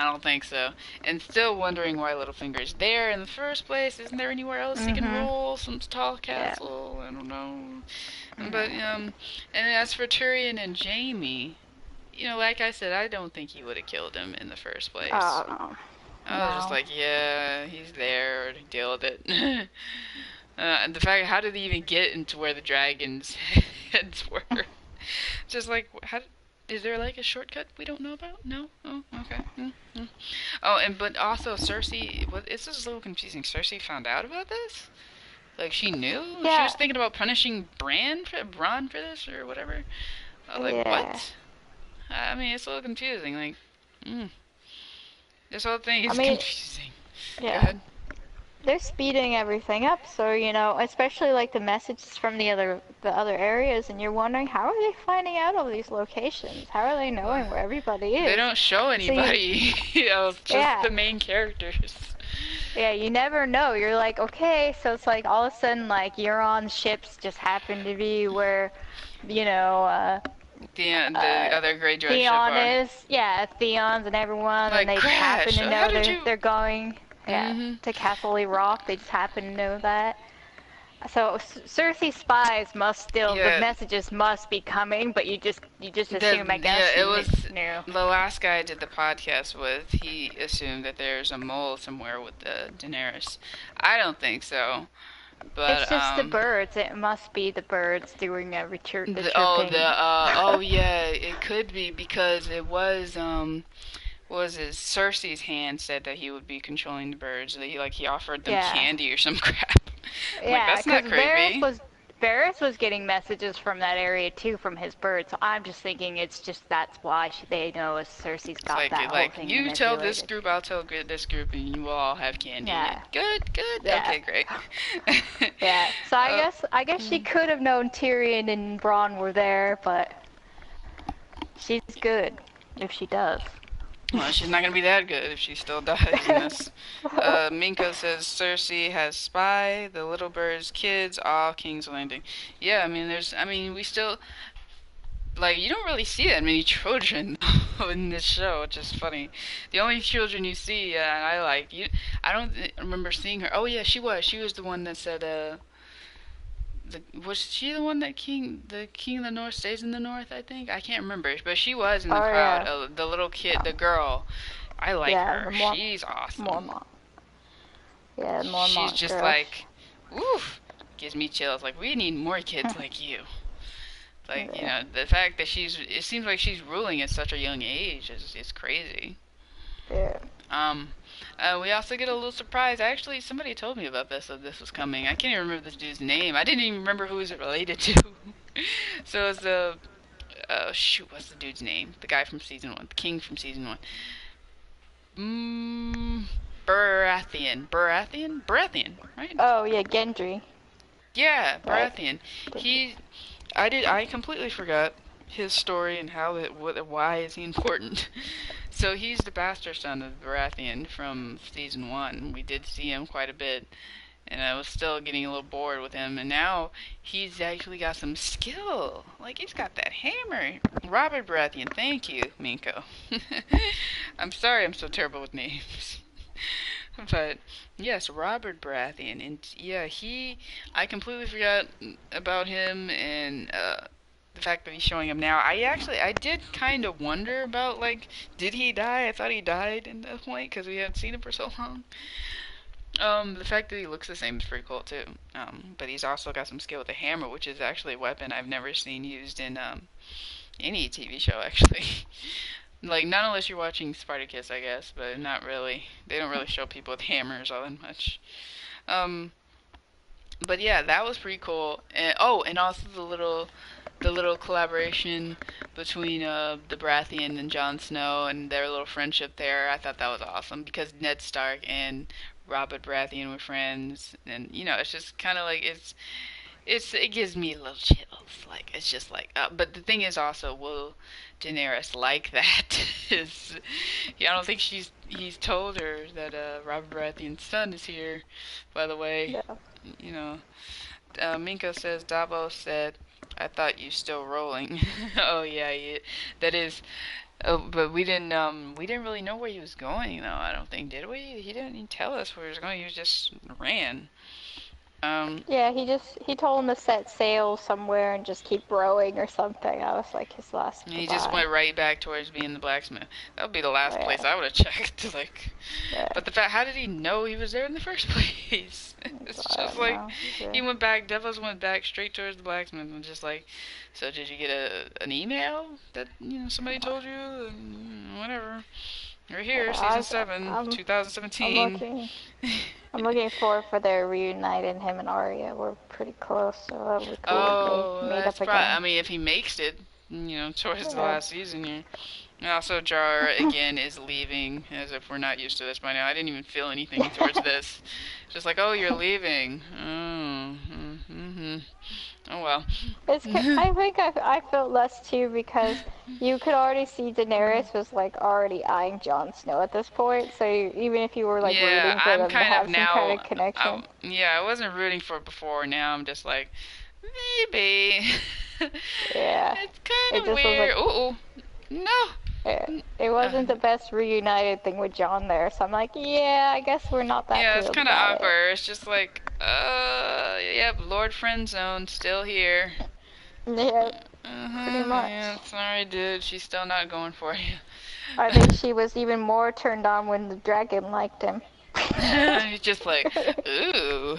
S1: don't think so. And still wondering why Littlefinger's there in the first place. Isn't there anywhere else he can
S2: Mhm.
S1: rule? Some tall
S2: Yeah.
S1: castle? I don't know. But,
S2: Yeah.
S1: and as for Tyrion and Jaime, like I said, I don't think he would have killed him in the first place.
S2: Oh no.
S1: I was just
S2: No.
S1: like, yeah, he's there, deal with it. And the fact, how did he even get into where the dragons' heads were? Just like, how is there like a shortcut we don't know about? No. Oh, okay. Mm. Oh, but also Cersei. It's just a little confusing. Cersei found out about this. Like she knew. She was
S2: Yeah.
S1: thinking about punishing Bronn for this or whatever. I was like,
S2: Yeah.
S1: what? I mean, it's a little confusing. Like, mm, this whole thing
S2: I
S1: is
S2: mean,
S1: confusing. Go
S2: yeah.
S1: ahead.
S2: They're speeding everything up, so especially like the messages from the other areas, and you're wondering how are they finding out all these locations? How are they
S1: Well,
S2: knowing where everybody
S1: they
S2: is?
S1: don't show
S2: So you,
S1: anybody. Just
S2: yeah,
S1: the main characters.
S2: yeah, you never know. You're like, okay, so it's like all of a sudden, like Euron ships just happen to be where, you know, uh,
S1: The
S2: uh,
S1: other Greyjoy ship
S2: Theon
S1: are
S2: is. Yeah, Theon's and everyone, and
S1: like
S2: they just happen
S1: crash.
S2: to
S1: How
S2: know
S1: did
S2: they're
S1: you?
S2: they're going, yeah,
S1: Mm-hmm.
S2: to Castle Rock. They just happen to know that. So Cersei spies must still the
S1: Yeah,
S2: messages must be coming, but you just assume, I guess,
S1: it
S2: she
S1: was
S2: knew.
S1: the last guy I did the podcast with. He assumed that there's a mole somewhere with the Daenerys. I don't think so,
S2: It's
S1: but
S2: just the birds. It must be the birds doing the chirping.
S1: oh yeah, it could be because it was what was it? Cersei's hand said that he would be controlling the birds. That he offered them
S2: Yeah,
S1: candy or some crap. I'm like,
S2: yeah,
S1: that's
S2: because
S1: not creepy.
S2: Varys was getting messages from that area too from his bird. So I'm just thinking it's just that's why they know Cersei's
S1: It's
S2: got that whole
S1: like
S2: thing
S1: you tell this
S2: manipulated.
S1: group, I'll tell this group, and you will all have candy.
S2: Yeah,
S1: Good, good.
S2: yeah,
S1: Okay, great.
S2: yeah. So I
S1: uh,
S2: guess I guess she
S1: mm,
S2: could have known Tyrion and Bronn were there, but she's good if she does.
S1: well, she's not gonna be that good if she still dies in this. Minko says Cersei has spy, the little birds, kids, all King's Landing. Yeah, I mean, we still like you don't really see that many children in this show, which is funny. The only children you see, and I like you. I don't remember seeing her. Oh yeah, she was. She was the one that said, was she the one that the king of the north stays in the north? I think I can't remember, but she was in the
S2: Oh
S1: crowd.
S2: yeah,
S1: The little kid, the girl. I like
S2: yeah.
S1: her.
S2: The
S1: She's awesome.
S2: Mormont. Yeah, the
S1: She's
S2: Mormont
S1: just
S2: girl.
S1: like, oof, gives me chills. Like we need more kids like you. Like
S2: Yeah,
S1: the fact that it seems like she's ruling at such a young age is crazy.
S2: yeah.
S1: Um, we also get a little surprise. Actually, somebody told me about this, that this was coming. I can't even remember this dude's name. I didn't even remember who was it related to. So it's the shoot, what's the dude's name? The guy from season one, the king from season one. Baratheon, right?
S2: Oh yeah, Gendry.
S1: Yeah,
S2: Right.
S1: Baratheon.
S2: Gendry.
S1: I completely forgot his story and why is he important. So he's the bastard son of Baratheon from season one. We did see him quite a bit, and I was still getting a little bored with him. And now he's actually got some skill. Like he's got that hammer. Robert Baratheon, thank you, Minko. I'm sorry, I'm so terrible with names. But yes, Robert Baratheon, and yeah, I completely forgot about him and the fact that he's showing up now. I did kind of wonder about like, did he die? I thought he died in that point because we hadn't seen him for so long. The fact that he looks the same is pretty cool too. But he's also got some skill with a hammer, which is actually a weapon I've never seen used in any TV show actually. Like, not unless you're watching Spartacus, I guess, but not really. They don't really show people with hammers all that much. Um, but yeah, that was pretty cool. And oh, and also the little collaboration between the Baratheon and Jon Snow and their little friendship there. I thought that was awesome because Ned Stark and Robert Baratheon were friends, and it's just kind of like it gives me a little chills. Like it's just like, but the thing is also, will Daenerys like that? Is I don't think he's told her that Robert Baratheon's son is here. By the way,
S2: Yeah.
S1: you know, Minko says Davos said, "I thought you still rolling." Oh yeah, that is. Oh, but we didn't really know where he was going though. I don't think, did we? He didn't even tell us where he was going. He just ran. Um,
S2: Yeah, he told him to set sail somewhere and just keep rowing or something. That was like his last
S1: And he just
S2: goodbye.
S1: went right back towards being the blacksmith. That would be the last place
S2: Yeah,
S1: I would have checked. Like,
S2: yeah.
S1: but the fact, how did he know he was there in the first place? It's
S2: I
S1: just
S2: don't
S1: like
S2: know.
S1: he went back. Devos went back straight towards the blacksmith and just like, so did you get an email that somebody told you? Whatever. We're here, season
S2: I,
S1: 7,
S2: I'm I'm
S1: 2017.
S2: looking I'm looking forward for their reuniting. Him and Arya were pretty close, so that'll be cool if they
S1: Oh,
S2: meet
S1: that's
S2: up
S1: probably. I
S2: again.
S1: mean, if he makes it, towards the
S2: Yeah.
S1: last season here. And also, Jar again is leaving, as if we're not used to this by now. I didn't even feel anything towards this. Just like, oh, you're leaving. Oh, mm-hmm. Oh well.
S2: I think I felt less too because you could already see Daenerys was like already eyeing Jon Snow at this point. So even if you were like
S1: Yeah,
S2: rooting for
S1: I'm
S2: them to
S1: kind of
S2: have some kind
S1: now.
S2: of connection,
S1: Yeah, I wasn't rooting for it before. Now I'm just like, maybe.
S2: yeah,
S1: It's kind
S2: it
S1: of
S2: just was
S1: weird.
S2: like
S1: Ooh, no.
S2: it wasn't the best reunited thing with Jon there. So I'm like, yeah, I guess we're not that
S1: Yeah, it's
S2: thrilled
S1: kind of
S2: about it.
S1: awkward. It's just like, yep, Lord Friendzone still here.
S2: Yeah, pretty
S1: Yeah,
S2: much.
S1: sorry, dude. She's still not going for you.
S2: I think she was even more turned on when the dragon liked him.
S1: He's just like, ooh,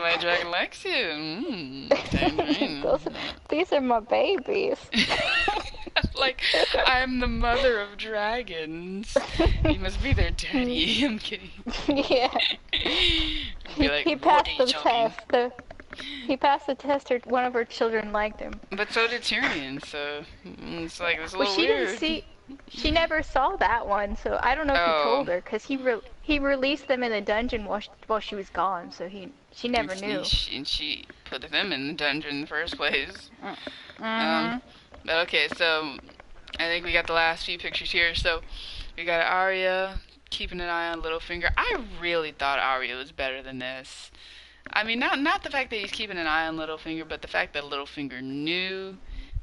S1: my dragon likes you.
S2: Those,
S1: Tangerine.
S2: these are my babies.
S1: Like, I'm the mother of dragons. You must be their daddy. I'm kidding.
S2: Yeah,
S1: Be like,
S2: he
S1: what are
S2: passed
S1: you
S2: the
S1: talking?
S2: test. He passed the test. Or one of her children liked him.
S1: But so did Tyrion, so it's like, it's a
S2: Well,
S1: little
S2: she didn't
S1: weird.
S2: see. She never saw that one, so I don't know if he
S1: Oh,
S2: told her because he released them in the dungeon while she was gone, so she never knew.
S1: and she put them in the dungeon in the first place. Um,
S2: Mm-hmm.
S1: but okay, so I think we got the last few pictures here. So we got Arya keeping an eye on Littlefinger. I really thought Arya was better than this. I mean, not the fact that he's keeping an eye on Littlefinger, but the fact that Littlefinger knew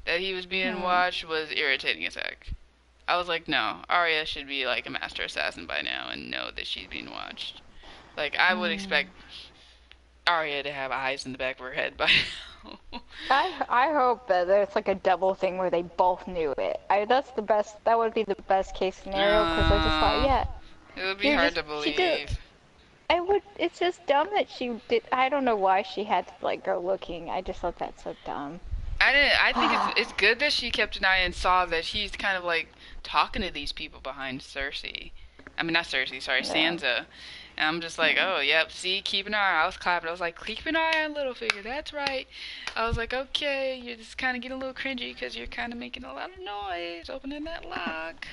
S1: that he was being
S2: Hmm.
S1: watched was irritating as heck. I was like, no, Arya should be like a master assassin by now and know that she's being watched. Like, I would
S2: Mm.
S1: expect Arya to have eyes in the back of her head by now.
S2: I hope that it's like a double thing where they both knew it. That's the best. That would be the best case scenario because I just thought,
S1: uh,
S2: yeah,
S1: it would be
S2: you're
S1: hard
S2: just
S1: to
S2: she did.
S1: believe.
S2: I would. It's just dumb that she did. I don't know why she had to like go looking. I just thought that's so dumb.
S1: I didn't. I think it's good that she kept an eye and saw that he's kind of like talking to these people behind Cersei. I mean, not Cersei. Sorry,
S2: Yeah.
S1: Sansa. And I'm just like, oh, yep. See, keep an eye. I was clapping. I was like, keep an eye on Littlefinger. That's right. I was like, okay, you're just kind of getting a little cringy because you're kind of making a lot of noise opening that lock.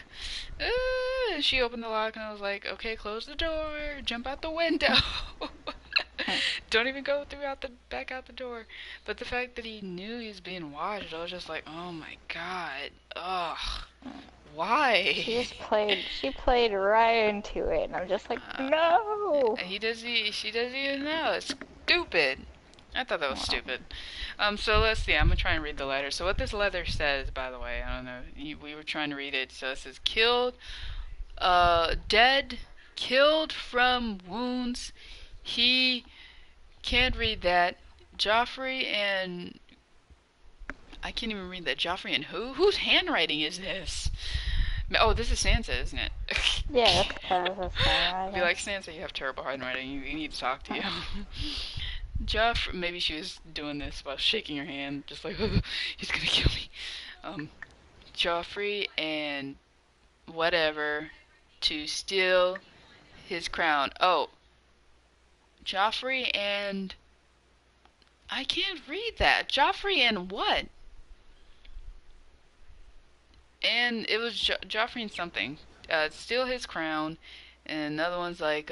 S1: And she opened the lock, and I was like, okay, close the door. Jump out the window. Don't even go throughout the back out the door. But the fact that he knew he was being watched, I was just like, oh my god, ugh, why?
S2: She played right into it, and I'm just like,
S1: uh,
S2: no.
S1: she doesn't even know. It's stupid. I thought that was
S2: Well,
S1: stupid. So let's see. I'm gonna try and read the letter. So what this letter says, by the way, I don't know. We were trying to read it. So it says killed, dead, killed from wounds. He can't read that. Joffrey and I can't even read that. Joffrey and who? Whose handwriting is this? Oh, this is Sansa, isn't it?
S2: yeah, that's
S1: If you
S2: handwriting.
S1: like Sansa, you have terrible handwriting. You need to talk to you. Joff, maybe she was doing this while shaking her hand, just like, he's gonna kill me. Um, Joffrey and whatever to steal his crown. Oh, Joffrey and I can't read that. Joffrey and what? And it was Joffrey and something. Steal his crown, and another one's like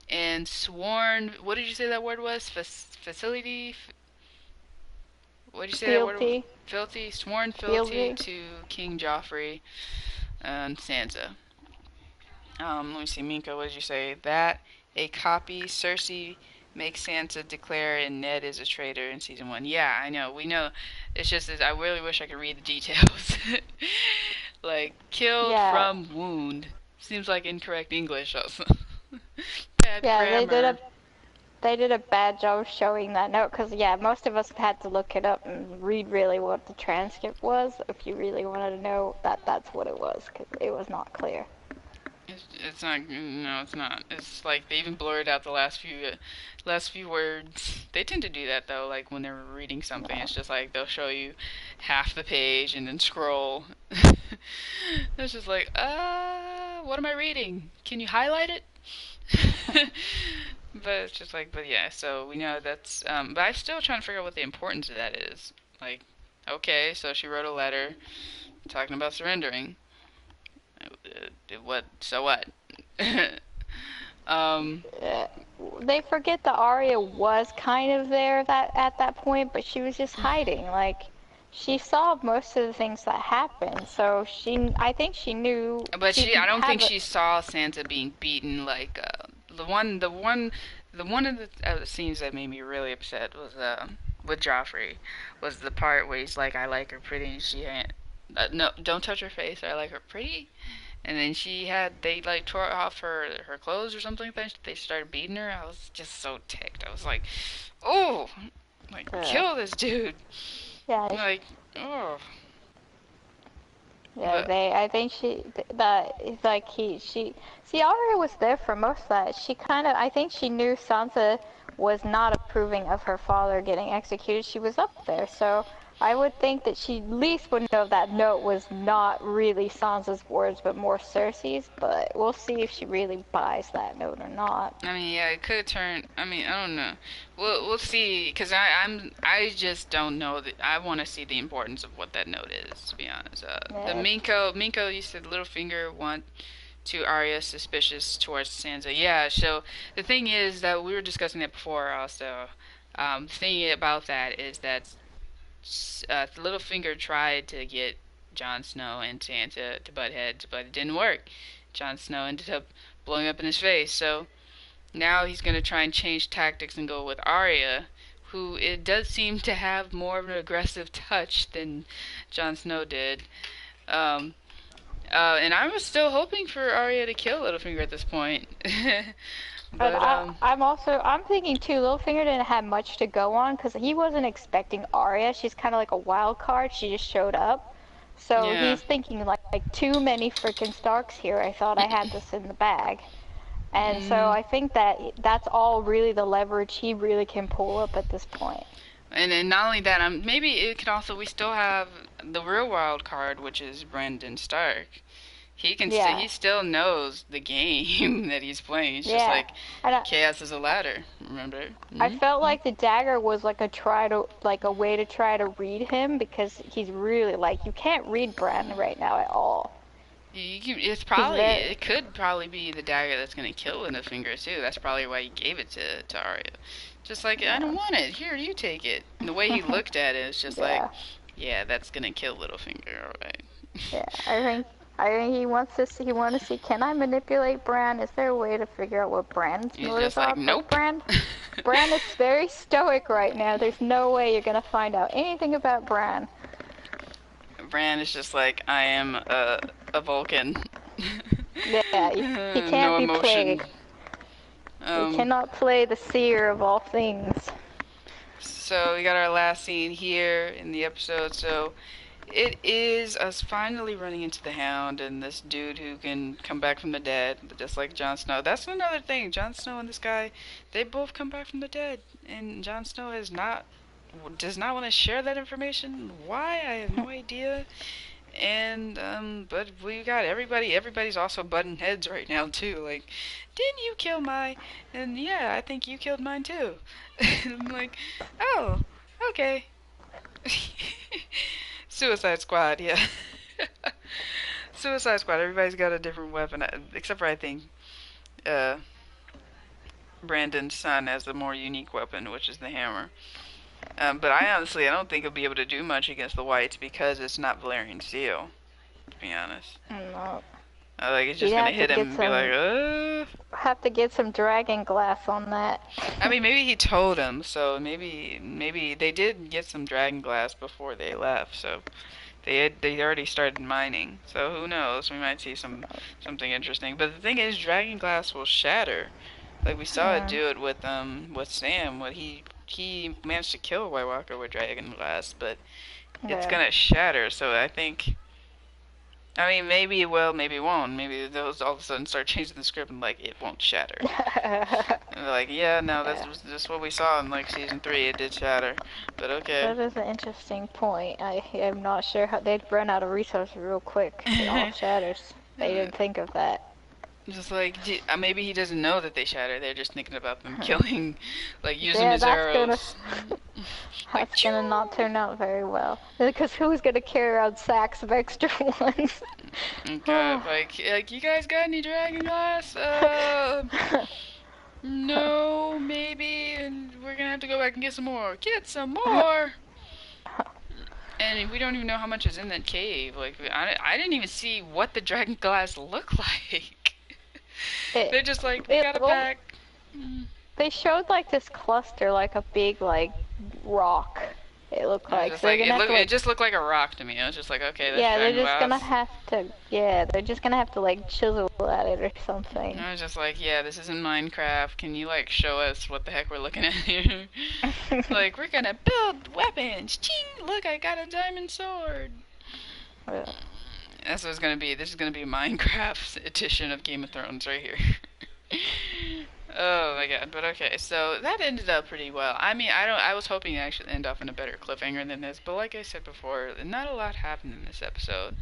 S1: and sworn. What did you say that word was? Facility. What did you say that word was?
S2: Fealty.
S1: Fealty. Sworn fealty
S2: Fealty.
S1: to King Joffrey and Sansa. Let me see, Minka. What did you say? That a copy. Cersei makes Sansa declare, and Ned is a traitor in season 1. Yeah, I know. We know. It's just that I really wish I could read the details. Like killed
S2: Yeah.
S1: from wound. Seems like incorrect English also. Bad
S2: Yeah,
S1: grammar.
S2: they did a bad job showing that note because yeah, most of us had to look it up and read really what the transcript was if you really wanted to know that that's what it was because it was not clear.
S1: It's not. No, it's not. It's like they even blurred out the last few words. They tend to do that though. Like when they're reading something,
S2: Yeah.
S1: it's just like they'll show you half the page and then scroll. It's just like, what am I reading? Can you highlight it? But it's just like, but yeah. So we know that's. But I'm still trying to figure out what the importance of that is. Like, okay, so she wrote a letter talking about surrendering. What? So what? um,
S2: Uh, they forget that Arya was kind of there that at that point, but she was just hiding. Like she saw most of the things that happened, so I think she knew
S1: but
S2: she'd
S1: I don't think
S2: have a.
S1: she saw Sansa being beaten. Like the one of the scenes that made me really upset was with Joffrey, was the part where he's like, "I like her pretty," and she ain't. No, don't touch her face. I like her pretty. And then they like tore off her clothes or something like that. They started beating her. I was just so ticked. I was like, oh, like
S2: Uh,
S1: kill this dude.
S2: yeah,
S1: Like, oh,
S2: yeah.
S1: but
S2: They. I think that it's like she. See, Arya was there for most of that. She kind of. I think she knew Sansa was not approving of her father getting executed. She was up there, so I would think that she at least would know that note was not really Sansa's words, but more Cersei's. But we'll see if she really buys that note or not.
S1: I mean, yeah, it could turn. I mean, I don't know. We'll see. Cause I just don't know that. I want to see the importance of what that note is. To be honest, the
S2: Yeah,
S1: Minko, you said Littlefinger want to Arya suspicious towards Sansa. Yeah. So the thing is that we were discussing that before. Also, the thing about that is that Littlefinger tried to get Jon Snow and Sansa to butt heads, but it didn't work. Jon Snow ended up blowing up in his face. So now he's going to try and change tactics and go with Arya, who it does seem to have more of an aggressive touch than Jon Snow did. Um, and I was still hoping for Arya to kill Littlefinger at this point.
S2: but
S1: But
S2: I'm thinking too. Littlefinger didn't have much to go on because he wasn't expecting Arya. She's kind of like a wild card. She just showed up. So
S1: yeah.
S2: he's thinking like too many freaking Starks here. I thought I had this in the bag. And so
S1: Mm,
S2: I think that that's all really the leverage he really can pull up at this point.
S1: and then not only that, maybe it could also we still have the real wild card, which is Brandon Stark.
S2: Yeah,
S1: He still knows the game that he's playing. It's just
S2: yeah.
S1: like
S2: And
S1: chaos is a ladder. Remember?
S2: I
S1: Mm-hmm.
S2: felt like the dagger was like a way to try to read him because he's really like you can't read Bran right now at all. He's very
S1: It could probably be the dagger that's gonna kill Littlefinger too. That's probably why he gave it to Arya. Just like I don't
S2: yeah.
S1: want it. Here, you take it. And the way he looked at it, it's just like,
S2: Yeah,
S1: yeah, that's gonna kill Littlefinger. All right.
S2: yeah. I think he wants to see. He want to see. Can I manipulate Bran? Is there a way to figure out what Bran's
S1: He's
S2: motives
S1: just like,
S2: are? But
S1: nope.
S2: Bran is very stoic right now. There's no way you're gonna find out anything about Bran.
S1: Bran is just like, I am a Vulcan.
S2: Yeah, he
S1: No
S2: can't be
S1: emotion.
S2: played. He
S1: Um,
S2: cannot play the seer of all things.
S1: so we got our last scene here in the episode. So it is us finally running into the Hound and this dude who can come back from the dead, just like Jon Snow. That's another thing. Jon Snow and this guy, they both come back from the dead, and Jon Snow does not want to share that information. Why? I have no idea. And but we got everybody. Everybody's also butting heads right now too. Like, didn't you kill my? And yeah, I think you killed mine too. I'm like, oh, okay. Suicide Squad, yeah. Suicide Squad. Everybody's got a different weapon, except for I think uh, Brandon's son has the more unique weapon, which is the hammer. But I don't think he'll be able to do much against the whites because it's not Valerian steel. To be honest,
S2: No.
S1: like it's
S2: You'd
S1: just gonna
S2: have to
S1: hit him
S2: get
S1: and be like,
S2: some dragon glass on that.
S1: I mean, maybe he told him, so maybe they did get some dragon glass before they left, so they already started mining. So who knows? We might see something interesting. But the thing is, dragon glass will shatter. Like we saw it do it with Sam. What he managed to kill a White Walker with dragon glass, but it's
S2: Yeah.
S1: gonna shatter. So I think. I mean, maybe it will, maybe it won't. Maybe those all of a sudden start changing the script and like it won't shatter. And they're like, yeah, no, that's
S2: Yeah.
S1: just what we saw in like season 3. It did shatter, but okay.
S2: That is an interesting point. I am not sure how they'd run out of resources real quick if it all shatters. They didn't think of that.
S1: Just like maybe he doesn't know that they shatter. They're just thinking about them killing, like use them
S2: Yeah,
S1: as arrows. Like,
S2: that's gonna not turn out very well. Because who's gonna carry around sacks of extra ones?
S1: okay, like you guys got any dragon glass? No, maybe, and we're gonna have to go back and get some more. Get some more. And we don't even know how much is in that cave. Like, I didn't even see what the dragon glass looked like. They're just like, we got a
S2: well,
S1: pack. Mm.
S2: they showed like this cluster, like a big like rock. It looked like
S1: Just
S2: so they're
S1: like
S2: gonna have to like
S1: it just looked like a rock to me. I was just like, okay, that's
S2: yeah, they're
S1: dragon
S2: just gonna
S1: glass.
S2: have to they're just gonna have to like chisel at it or something.
S1: I was just like, yeah, this isn't Minecraft. Can you like show us what the heck we're looking at here? Like, we're gonna build weapons. Ching! Look, I got a diamond sword.
S2: Yeah.
S1: That's what it's gonna be. This is gonna be Minecraft's edition of Game of Thrones right here. Oh my god, but okay, so that ended up pretty well. I mean, I was hoping to actually end off in a better cliffhanger than this, but like I said before, not a lot happened in this episode.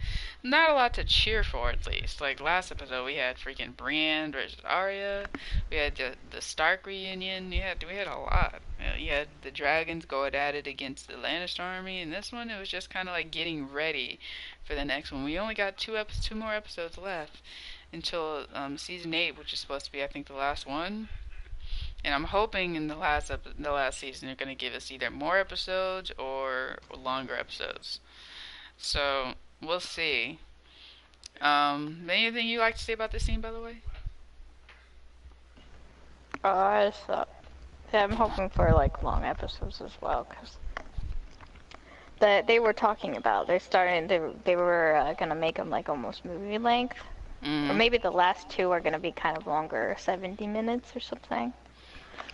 S1: Not a lot to cheer for, at least. Like last episode, we had freaking Brienne versus Arya. We had the Stark reunion. We had a lot. You had the dragons going at it against the Lannister army, and this one it was just kind of like getting ready for the next one. We only got two more episodes left until season 8, which is supposed to be, I think, the last one. And I'm hoping in the last season they're going to give us either more episodes or longer episodes. So we'll see. Anything you like to say about this scene, by the way?
S2: I just thought yeah, I'm hoping for like long episodes as well because that they were talking about they were gonna make them like almost movie length. Or
S1: Mm.
S2: maybe the last two are gonna be kind of longer, 70 minutes or something.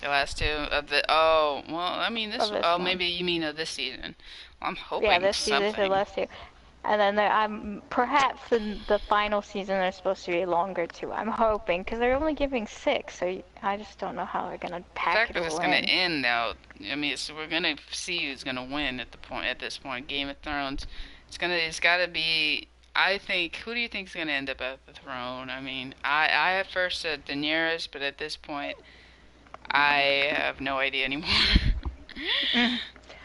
S1: The last two of the well, I mean
S2: Of this one.
S1: maybe you mean of this season. Well, I'm
S2: Yeah,
S1: hoping
S2: this season is the
S1: something.
S2: last two. And then I'm perhaps in the final season they're supposed to be longer too. I'm hoping because they're only giving 6, so I just don't know how they're gonna
S1: The
S2: pack
S1: fact
S2: it
S1: that it's
S2: all
S1: gonna
S2: in.
S1: end now, I mean, we're gonna see who's gonna win at this point. Game of Thrones, it's gotta be. I think. Who do you think is gonna end up at the throne? I mean, I at first said Daenerys, but at this point, I have no idea anymore.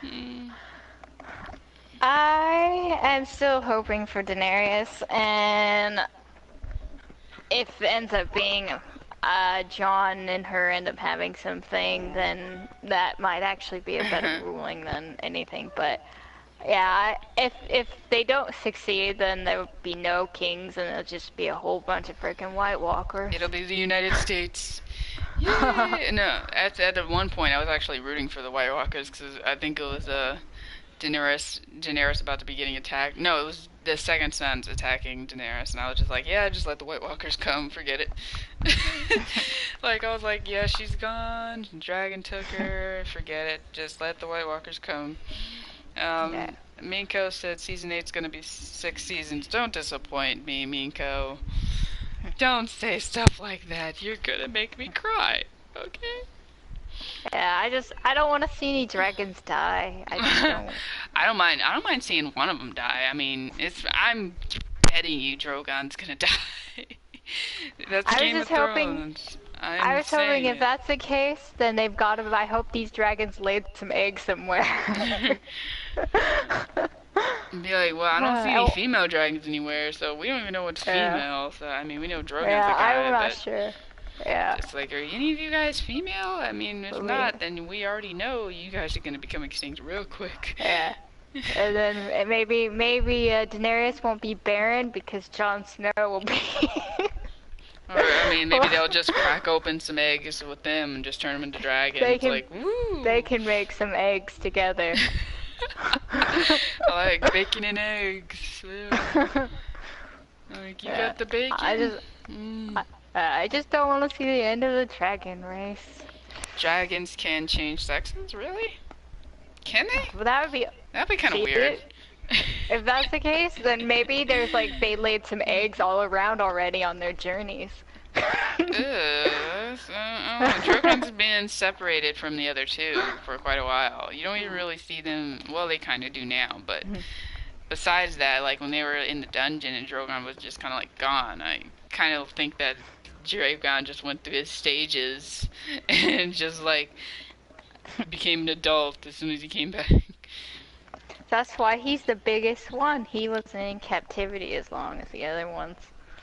S1: Hmm.
S2: I am still hoping for Daenerys, and if it ends up being Jon and her end up having something, then that might actually be a better ruling than anything. But yeah, if they don't succeed, then there will be no kings, and it'll just be a whole bunch of freaking White Walkers.
S1: It'll be the United States. Yay! No, at one point I was actually rooting for the White Walkers because I think it was Daenerys about to be getting attacked. No, it was the second sons attacking Daenerys, and I was just like, yeah, just let the White Walkers come, forget it. Like I was like, yeah, she's gone. Dragon took her. Forget it. Just let the White Walkers come.
S2: Yeah.
S1: Minko said season 8's gonna be 6 seasons. Don't disappoint me, Minko. Don't say stuff like that. You're gonna make me cry. Okay?
S2: Yeah, I don't want to see any dragons die. I just don't.
S1: I don't mind seeing one of them die. I mean, it's. I'm betting you Drogon's gonna die. That's
S2: I was
S1: Game of
S2: just hoping.
S1: Thrones.
S2: I
S1: I'm
S2: was hoping
S1: saying
S2: if
S1: it.
S2: that's the case, then they've got to. I hope these dragons laid some eggs somewhere.
S1: And be like, well, I don't see any
S2: Oh,
S1: female dragons anywhere, so we don't even know what's
S2: yeah,
S1: female. So I mean, we know Drogon's the
S2: yeah. I'm
S1: guy,
S2: not
S1: but
S2: sure. Yeah,
S1: just like, are any of you guys female? I mean, if
S2: we.
S1: not, then we already know you guys are gonna become extinct real quick.
S2: Yeah. And then maybe Daenerys won't be barren because Jon Snow will be.
S1: Or, I mean, maybe they'll just crack open some eggs with them and just turn them into
S2: they
S1: dragons.
S2: can
S1: Like,
S2: they
S1: woo!
S2: can make some eggs together.
S1: I like bacon and eggs. Yeah. Like, you
S2: Yeah.
S1: got the
S2: I
S1: bacon?
S2: just
S1: Mm.
S2: I just don't want to see the end of the dragon race.
S1: Dragons can change sexes? Really? Can they?
S2: But that would be
S1: That'd be kind of
S2: see
S1: weird.
S2: it. If that's the case, then maybe there's like they laid some eggs all around already on their journeys.
S1: Ugh, I don't know. Drogon's been separated from the other two for quite a while. You don't even really see them. Well, they kind of do now, but besides that, like when they were in the dungeon and Drogon was just kind of like gone, I kind of think that Drogon just went through his stages and just like became an adult as soon as he came back.
S2: That's why he's the biggest one. He wasn't in captivity as long as the other ones.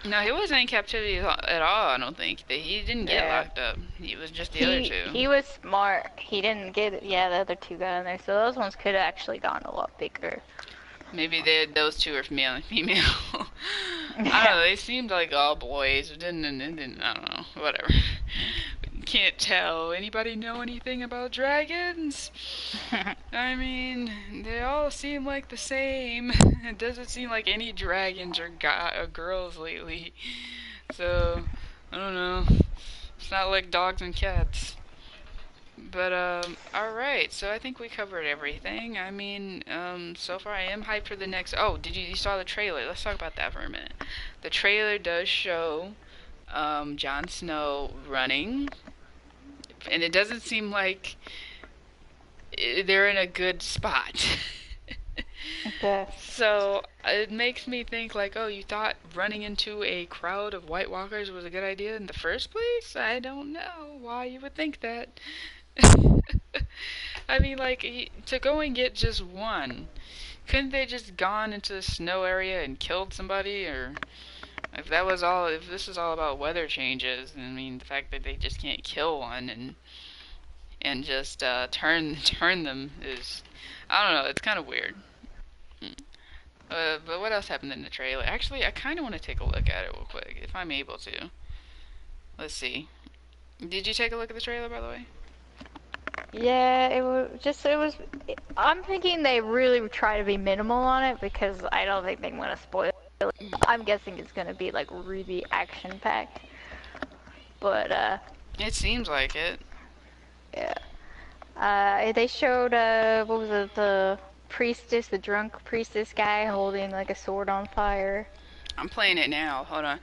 S1: No, he wasn't in captivity at all. I don't think he didn't get
S2: Yeah.
S1: locked up. He was just the other two.
S2: He was smart. He didn't get yeah, the other two got in there. So those ones could have actually gotten a lot bigger.
S1: Maybe those two are male and female. I don't know. They seemed like all boys. It didn't. I don't know. Whatever. Can't tell. Anybody know anything about dragons? I mean, they all seem like the same. It doesn't seem like any dragons are girls lately. So, I don't know. It's not like dogs and cats. But, alright, so I think we covered everything. I mean, so far I am hyped for the next. Oh, you saw the trailer? Let's talk about that for a minute. The trailer does show, Jon Snow running, and it doesn't seem like they're in a good spot.
S2: Okay.
S1: So it makes me think like, oh, you thought running into a crowd of White Walkers was a good idea in the first place? I don't know why you would think that. I mean, like, to go and get just one, couldn't they just gone into the snow area and killed somebody? Or if that was all, if this is all about weather changes, I mean, the fact that they just can't kill one and just turn them is, I don't know, it's kind of weird. But what else happened in the trailer? Actually, I kind of want to take a look at it real quick, if I'm able to. Let's see. Did you take a look at the trailer, by the way?
S2: Yeah, it was. I'm thinking they really try to be minimal on it because I don't think they want to spoil it. I'm guessing it's gonna be like really action packed. But
S1: It seems like it.
S2: yeah. They showed what was it, the priestess, the drunk priestess guy holding like a sword on fire.
S1: I'm playing it now. Hold on.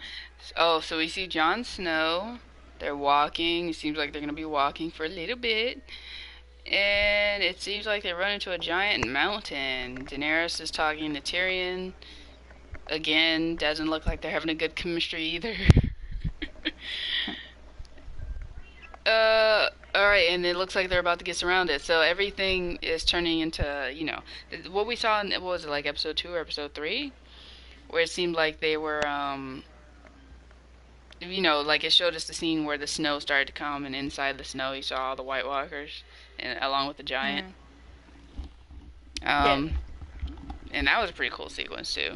S1: Oh, so we see Jon Snow. They're walking. It seems like they're going to be walking for a little bit. And it seems like they run into a giant mountain. Daenerys is talking to Tyrion. Again, doesn't look like they're having a good chemistry either. Alright, and it looks like they're about to get surrounded. So everything is turning into, what we saw in, what was it, like episode 2 or episode 3? Where it seemed like they were, like it showed us the scene where the snow started to come, and inside the snow you saw all the White Walkers, and along with the giant.
S2: Yeah.
S1: And that was a pretty cool sequence too.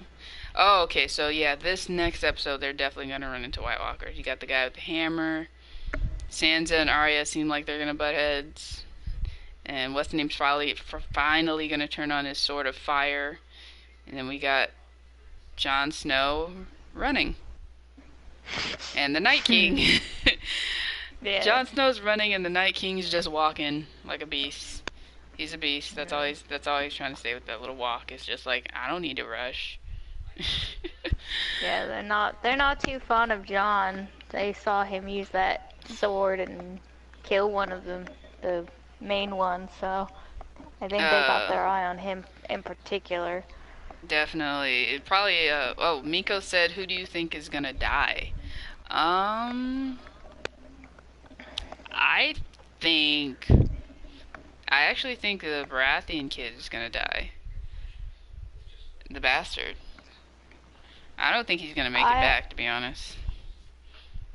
S1: Oh, okay, so yeah, this next episode they're definitely gonna run into White Walkers. You got the guy with the hammer. Sansa and Arya seem like they're gonna butt heads, and what's the name's finally gonna turn on his sword of fire, and then we got Jon Snow running. And the Night King.
S2: Yeah.
S1: Jon Snow's running and the Night King's just walking like a beast. He's a beast. That's all he's trying to say with that little walk. It's just like, I don't need to rush.
S2: Yeah, they're not too fond of John. They saw him use that sword and kill one of them, the main one, so I think they got
S1: Uh,
S2: their eye on him in particular.
S1: Definitely. It probably. Oh, Miko said, "Who do you think is gonna die?" Um, I think. I actually think the Baratheon kid is gonna die. The bastard. I don't think he's gonna make it
S2: I
S1: back, to be honest.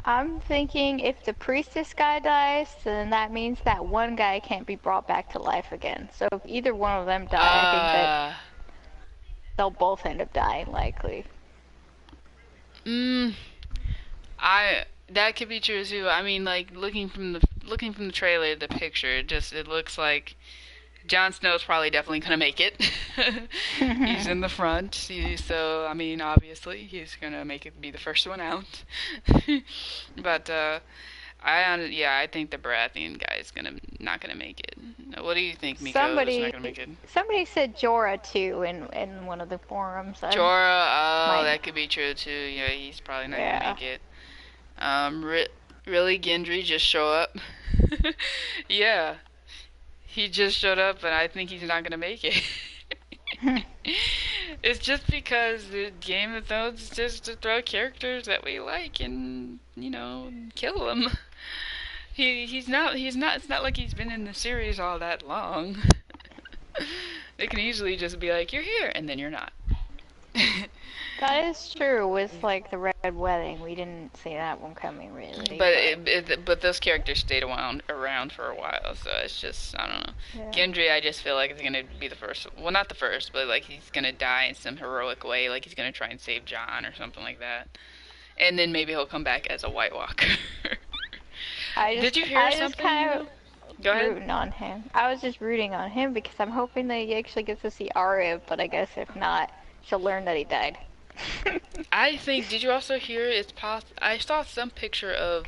S2: I'm thinking if the priestess guy dies, then that means that one guy can't be brought back to life again. So if either one of them die, I think that
S1: Uh,
S2: they'll both end up dying likely.
S1: mm, I that could be true too. I mean, like looking from the trailer, the picture, it looks like Jon Snow's probably definitely gonna make it. He's in the front, so I mean, obviously he's gonna make it be the first one out. But I think the Baratheon guy is gonna not gonna make it. What do you think, Miko? Is not
S2: somebody
S1: gonna make it?
S2: somebody said Jorah too in one of the forums. I
S1: Jorah, oh,
S2: might
S1: that could be true too. Yeah, he's probably not gonna
S2: yeah.
S1: make it. Really, Gendry just show up? Yeah, he just showed up, and I think he's not gonna make it. It's just because the Game of Thrones is just to throw characters that we like and kill them. He's not. It's not like he's been in the series all that long. They can easily just be like, "You're here," and then you're not.
S2: That is true with like the Red Wedding. We didn't see that one coming really,
S1: But
S2: but
S1: but those characters stayed around for a while, so it's just I don't know.
S2: yeah.
S1: Gendry, I just feel like is gonna be the first. Well, not the first, but like he's gonna die in some heroic way, like he's gonna try and save Jon or something like that, and then maybe he'll come back as a White Walker. Did you hear
S2: I just kind
S1: something?
S2: of
S1: Go ahead.
S2: rooting on him. I was just rooting on him because I'm hoping that he actually gets to see Arya, but I guess if not, she'll learn that he died.
S1: I think. Did you also hear? I saw some picture of.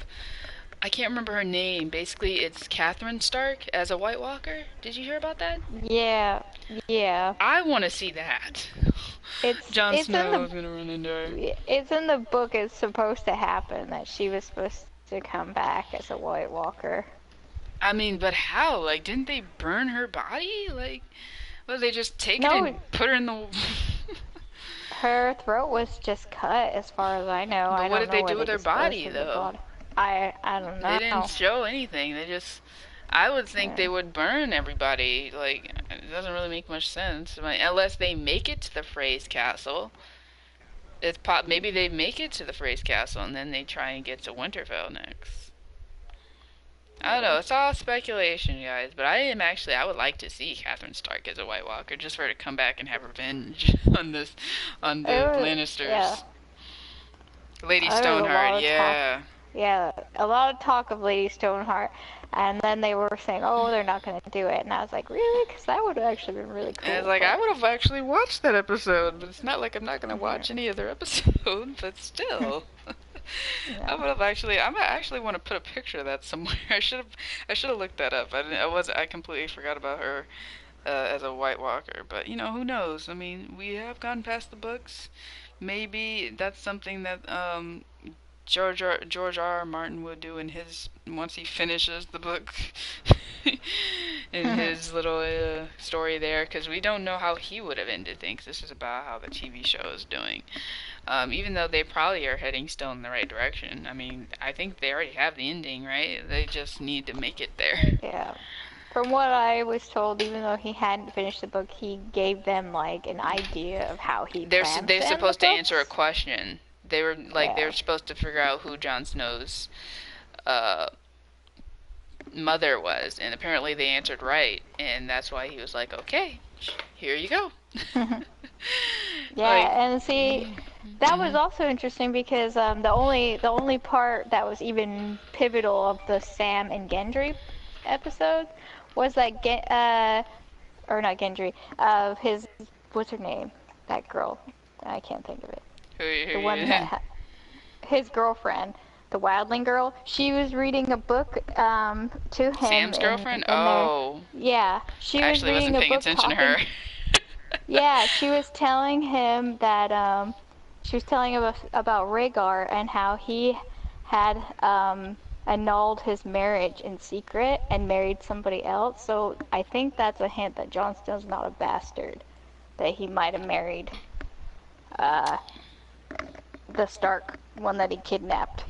S1: I can't remember her name. Basically, it's Catherine Stark as a White Walker. Did you hear about that?
S2: Yeah, yeah.
S1: I want to see that. Jon
S2: It's in
S1: Snow is gonna run into her.
S2: it's in the book. It's supposed to happen that she was supposed to come back as a White Walker.
S1: I mean, but how? Like, didn't they burn her body? Like, well, they just take it
S2: No,
S1: and put her in the.
S2: her throat was just cut, as far as I know.
S1: But
S2: I
S1: what
S2: don't
S1: did
S2: know
S1: they
S2: where
S1: do
S2: they
S1: with her
S2: disposed
S1: body,
S2: of the
S1: though?
S2: body. I don't
S1: They
S2: know.
S1: didn't show anything. They just. I would think
S2: Yeah.
S1: they would burn everybody. Like, it doesn't really make much sense. I mean, unless they make it to the Frey's castle. Maybe they make it to the Frey's castle and then they try and get to Winterfell next. I don't know. It's all speculation, guys. But I would like to see Catherine Stark as a White Walker, just for her to come back and have revenge on the
S2: Yeah.
S1: Lannisters. Lady
S2: There was a
S1: Stoneheart,
S2: lot of talk.
S1: yeah.
S2: Yeah, a lot of talk of Lady Stoneheart, and then they were saying, "Oh, they're not going to do it," and I was like, "Really?" Because that would have actually been really
S1: And it's
S2: cool.
S1: like I
S2: But
S1: would have actually watched that episode, but it's not like I'm not gonna
S2: yeah,
S1: watch any other episode. But still, I
S2: yeah.
S1: would have actually. I might actually want to put a picture of that somewhere. I should have looked that up. I didn't. I completely forgot about her as a White Walker. But who knows? I mean, we have gone past the books. Maybe that's something that George R. Martin would do in his once he finishes the book in his little story there, because we don't know how he would have ended things. This is about how the TV show is doing. Even though they probably are heading still in the right direction. I mean, I think they already have the ending, right? They just need to make it there.
S2: Yeah. From what I was told, even though he hadn't finished the book, he gave them like an idea of how he plans
S1: They're
S2: to end the
S1: supposed to answer a
S2: books.
S1: question. They
S2: Yeah.
S1: were supposed to figure out who Jon Snow's uh, mother was, and apparently they answered right, and that's why he was like, okay, here you go. Like,
S2: Yeah, and see, that was
S1: mhm.
S2: also interesting because the only part that was even pivotal of the Sam and Gendry episode was that or not Gendry, of his, what's her name? That girl. I can't think of it. The one that his girlfriend, the Wildling girl. She was reading a book to him
S1: Sam's girlfriend?
S2: in there.
S1: Oh,
S2: Yeah, she
S1: I
S2: was
S1: actually
S2: reading
S1: wasn't
S2: a
S1: paying
S2: book
S1: attention to
S2: talking.
S1: her.
S2: Yeah, she was telling him that she was telling him about Rhaegar and how he had annulled his marriage in secret and married somebody else. So I think that's a hint that Jon Snow's not a bastard. That he might have married uh, the Stark one that he kidnapped.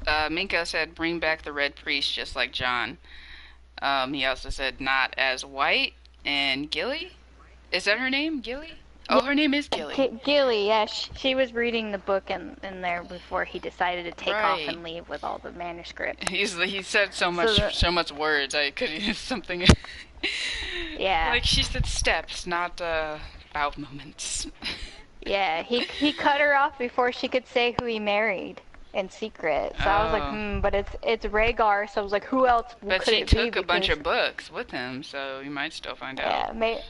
S1: Minko said, "Bring back the Red Priest, just like John." He also said, "Not as white." And Gilly, is that her name? Gilly?
S2: Yeah,
S1: Oh, her name is Gilly.
S2: Gilly, yeah, she was reading the book in there before he decided to take off
S1: Right.
S2: and leave with all the manuscript.
S1: He said
S2: So,
S1: so much words. I could use something
S2: yeah,
S1: like she said steps, not bowel movements.
S2: yeah, he cut her off before she could say who he married in secret. So I was like,
S1: Oh,
S2: but it's Rhaegar. So I was like, who else
S1: but
S2: could
S1: she
S2: it be?
S1: took a bunch
S2: Because
S1: of books with him, so you might still find out.
S2: yeah,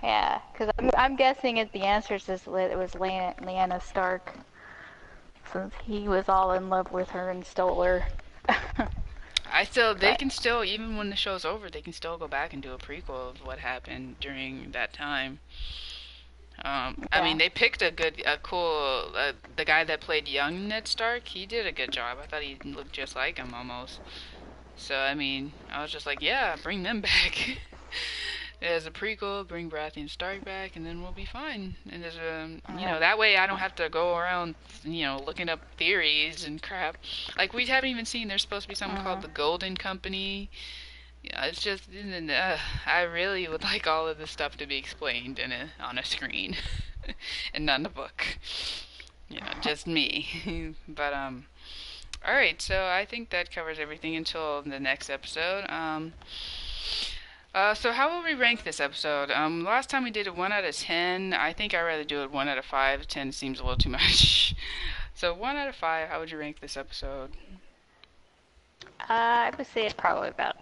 S2: yeah, because I'm guessing the answers is it was Lyanna Stark, since he was all in love with her and stole her.
S1: They
S2: But
S1: can still, even when the show's over, they can still go back and do a prequel of what happened during that time. I mean,
S2: yeah,
S1: they picked a cool, the guy that played young Ned Stark. He did a good job. I thought he looked just like him almost. So I mean, I was just like, yeah, bring them back. As a prequel, bring Baratheon Stark back, and then we'll be fine. And there's
S2: uh,
S1: that way I don't have to go around, looking up theories and crap. Like we haven't even seen. There's supposed to be something called
S2: uh,
S1: the Golden Company. Yeah, it's just, I really would like all of this stuff to be explained on a screen, and not in a book. Just me. But all right. So I think that covers everything until the next episode. So how will we rank this episode? Last time we did a 1 out of 10. I think I'd rather do it 1 out of 5. 10 seems a little too much. So 1 out of 5. How would you rank this episode?
S2: I would say it's probably about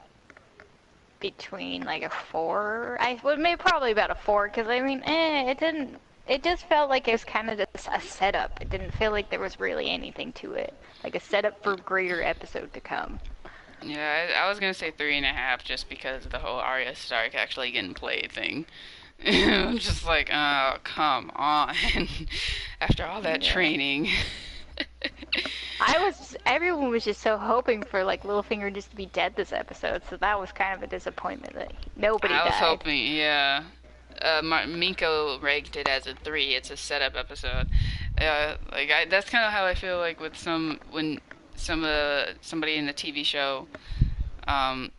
S2: between like a 4. I would maybe probably about a 4 because I mean, it didn't. It just felt like it was kind of just a setup. It didn't feel like there was really anything to it, like a setup for a greater episode to come.
S1: Yeah, I was gonna say 3.5 just because of the whole Arya Stark actually getting played thing. I'm just like, oh, come on. After all that
S2: Yeah.
S1: training.
S2: Everyone was just so hoping for like Littlefinger just to be dead this episode, so that was kind of a disappointment that nobody
S1: I was
S2: died.
S1: hoping, yeah. Minko ranked it as a 3. It's a setup episode. That's kind of how I feel like with when somebody in the TV show, um,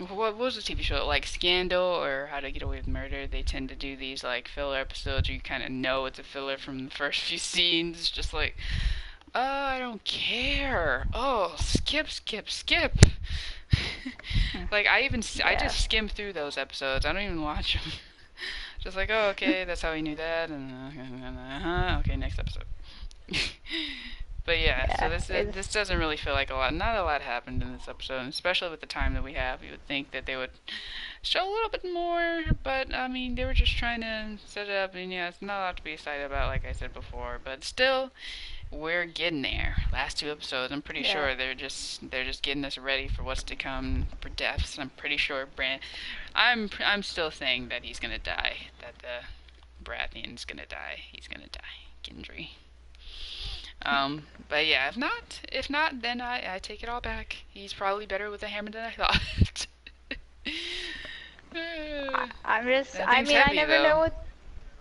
S1: what was the TV show, like Scandal or How to Get Away with Murder? They tend to do these like filler episodes where you kind of know it's a filler from the first few scenes, just like, oh, I don't care. Oh, skip, skip, skip. Like I
S2: Yeah.
S1: just skim through those episodes. I don't even watch them. Just like, oh, okay, that's how he knew that, and okay, next episode. But yeah, so
S2: Yeah.
S1: this doesn't really feel like a lot. Not a lot happened in this episode, and especially with the time that we have. You would think that they would show a little bit more, but I mean, they were just trying to set it up, and yeah, it's not a lot to be excited about, like I said before. But still, we're getting there. Last 2 episodes, I'm pretty
S2: Yeah.
S1: sure they're just getting us ready for what's to come for deaths. I'm pretty sure I'm still saying that he's gonna die. That the Baratheon's gonna die. He's gonna die. Gendry. But yeah, if not, then I take it all back. He's probably better with a hammer than I thought. That
S2: I
S1: thing's
S2: mean, I
S1: heavy
S2: never
S1: though.
S2: know what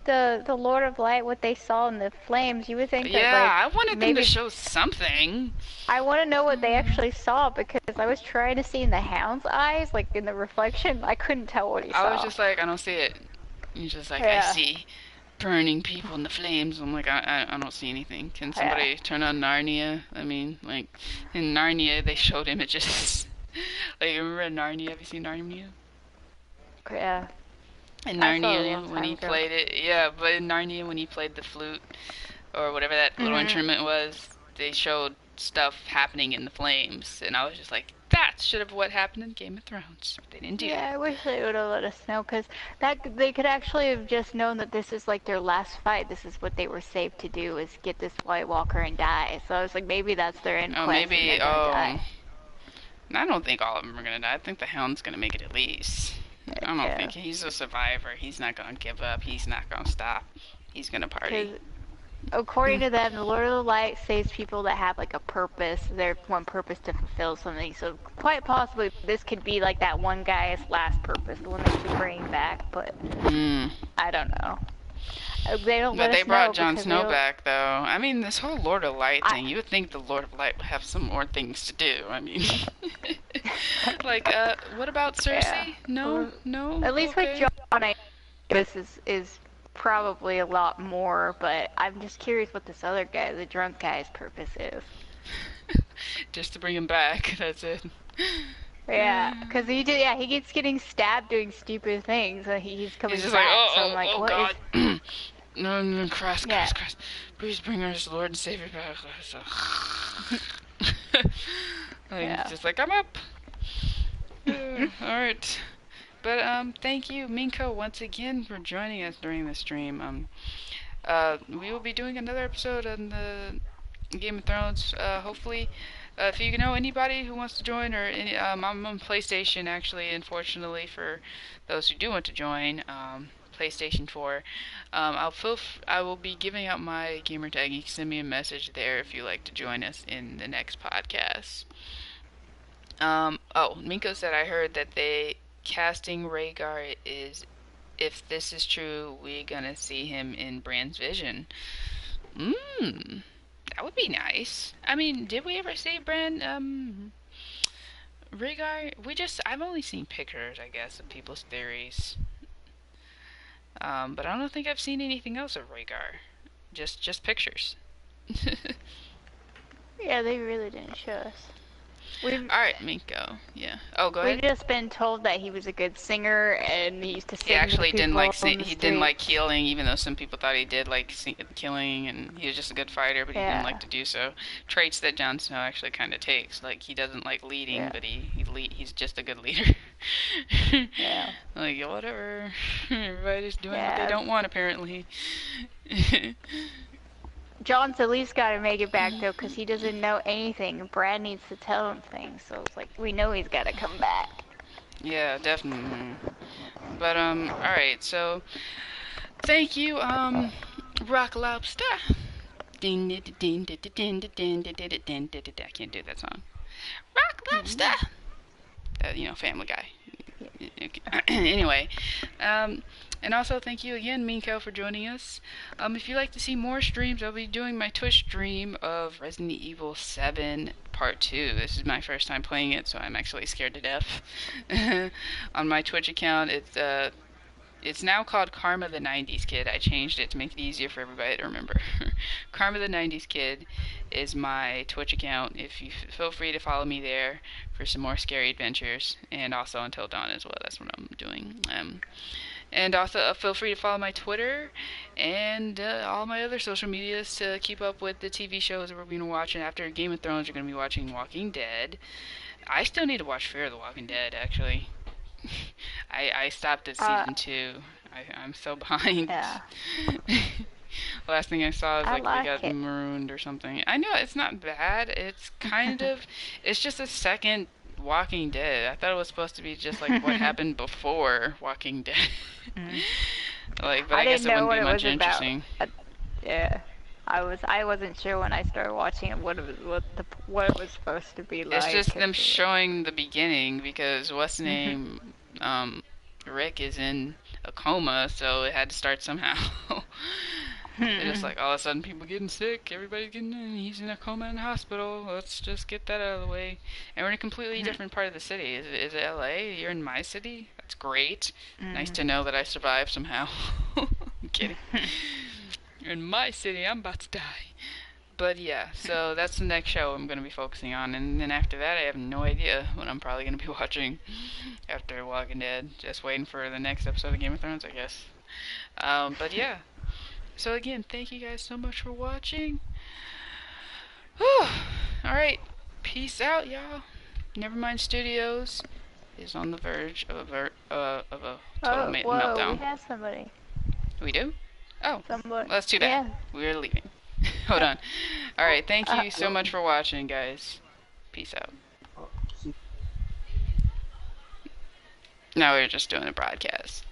S2: the Lord of Light, what they saw in the flames. You would think that
S1: Yeah,
S2: like
S1: I wanted them to
S2: maybe
S1: show something.
S2: I want to know what they actually saw because I was trying to see in the Hound's eyes, like in the reflection. I couldn't tell what he
S1: I was
S2: saw.
S1: just like, I don't see it. He's just like, I
S2: Yeah.
S1: see burning people in the flames. I'm like, I don't see anything. Can
S2: Yeah.
S1: somebody turn on Narnia? I mean, like, in Narnia, they showed images. Like, remember in Narnia? Have you seen Narnia?
S2: Yeah.
S1: In
S2: I saw it a long
S1: Narnia, when
S2: time
S1: he
S2: ago.
S1: played it, yeah, but in Narnia, when he played the flute, or whatever that little
S2: Mhm.
S1: instrument was, they showed stuff happening in the flames. And I was just like, that should have what happened in Game of Thrones. But they didn't do
S2: Yeah,
S1: that.
S2: I wish they would have let us know because they could actually have just known that this is like their last fight. This is what they were saved to do is get this White Walker and die. So I was like, maybe that's their end
S1: Oh,
S2: quest and they're
S1: maybe,
S2: gonna die.
S1: I don't think all of them are gonna die. I think the Hound's gonna make it at least. I don't
S2: Yeah,
S1: think he's a survivor. He's not gonna give up. He's not gonna stop. He's gonna
S2: because
S1: party.
S2: according to them, the Lord of the Light saves people that have like a purpose, their one purpose to fulfill something. So quite possibly this could be like that one guy's last purpose, the one they keep bringing back. But
S1: Hmm.
S2: I don't know. They don't
S1: But
S2: let
S1: they
S2: us
S1: brought
S2: know
S1: Jon
S2: because they
S1: Snow
S2: don't.
S1: back, though. I mean, this whole Lord of Light
S2: I
S1: thing, you would think the Lord of Light would have some more things to do. I mean, like, what about
S2: yeah.
S1: Cersei? No? No?
S2: At least with
S1: Okay.
S2: John, I this is probably a lot more. But I'm just curious what this other guy, the drunk guy's purpose is.
S1: Just to bring him back, that's it.
S2: Yeah, because he did. Yeah, he keeps getting stabbed doing stupid things, and he's
S1: He's
S2: coming
S1: just like,
S2: back.
S1: oh,
S2: So I'm
S1: oh,
S2: like,
S1: oh,
S2: what is?
S1: God. No, no, cross,
S2: Yeah,
S1: cross, cross. Please bring us Lord and Savior back. Like,
S2: yeah.
S1: just like, I'm up. Alright. But, thank you, Minko, once again for joining us during the stream. We will be doing another episode on the Game of Thrones, hopefully. If you know anybody who wants to join, or any, I'm on PlayStation actually, unfortunately for those who do want to join, PlayStation 4. I will be giving out my gamer tag. You can send me a message there if you'd like to join us in the next podcast. Oh, Minko said I heard that they casting Rhaegar is, if this is true, we're gonna see him in Bran's vision. Mmm. That would be nice. I mean, did we ever see Bran, Rhaegar? I've only seen pictures, I guess, of people's theories. But I don't think I've seen anything else of Rhaegar. Just pictures.
S2: Yeah, they really didn't show us. We've
S1: Alright, Minko. Yeah. Oh, go
S2: we've
S1: ahead.
S2: just been told that he was a good singer and he used to
S1: He
S2: sing to the
S1: actually didn't
S2: people
S1: like
S2: on the
S1: he didn't like
S2: streets.
S1: killing, even though some people thought he did like killing, and he was just a good fighter, but he didn't like
S2: Yeah,
S1: to do so. Traits that Jon Snow actually kind of takes. Like he doesn't like leading,
S2: yeah,
S1: but he's just a good leader.
S2: yeah,
S1: Like whatever, everybody's doing what they
S2: yeah.
S1: don't want apparently.
S2: John's at least got to make it back though, because he doesn't know anything. Brad needs to tell him things, so it's like we know he's got to come back.
S1: Yeah, definitely. But all right. So thank you, Rock Lobster. I can't do that song. Rock Lobster. Family Guy. Anyway, and also thank you again, Minko, for joining us. If you'd like to see more streams, I'll be doing my Twitch stream of Resident Evil 7 Part 2. This is my first time playing it, so I'm actually scared to death. On my Twitch account, it's now called Karma the 90s Kid. I changed it to make it easier for everybody to remember. Karma the 90s Kid is my Twitch account. If you feel free to follow me there for some more scary adventures, and also Until Dawn as well. That's what I'm doing. And also feel free to follow my Twitter and all my other social medias to keep up with the TV shows that we're going to watch. And after Game of Thrones, we're going to be watching Walking Dead. I still need to watch Fear the Walking Dead, actually. I stopped at
S2: Uh,
S1: season 2. I'm so behind.
S2: yeah,
S1: Last thing I saw is
S2: I
S1: like they
S2: like
S1: got
S2: it.
S1: marooned or something. I know it's not bad. It's kind of, it's just a second Walking Dead. I thought it was supposed to be just like what happened before Walking Dead.
S2: Mm.
S1: Like, but
S2: I
S1: I guess
S2: didn't
S1: it
S2: know
S1: wouldn't
S2: what
S1: be
S2: it
S1: much
S2: was about.
S1: interesting.
S2: Yeah, I wasn't sure when I started watching it what it was supposed to be
S1: It's
S2: like.
S1: just
S2: 'Cause
S1: them showing the beginning because what's the name? Rick is in a coma, so it had to start somehow. They're just like all of a sudden people getting sick, everybody's getting in, he's in a coma in the hospital. Let's just get that out of the way. And we're in a completely different part of the city. Is it LA? You're in my city? That's great. Nice to know that I survived somehow. I'm kidding. You're in my city, I'm about to die. But yeah, so that's the next show I'm going to be focusing on. And then after that, I have no idea what I'm probably going to be watching after Walking Dead. Just waiting for the next episode of Game of Thrones, I guess. But yeah. So again, thank you guys so much for watching. Alright, peace out, y'all. Nevermind Studios is on the verge of a total
S2: Oh, whoa, we
S1: meltdown.
S2: have somebody.
S1: We do? Oh,
S2: Somebody.
S1: well, that's too bad.
S2: Yeah.
S1: We're leaving. Hold on. Alright, thank you so
S2: Well,
S1: much for watching, guys. Peace out. Now we're just doing a broadcast.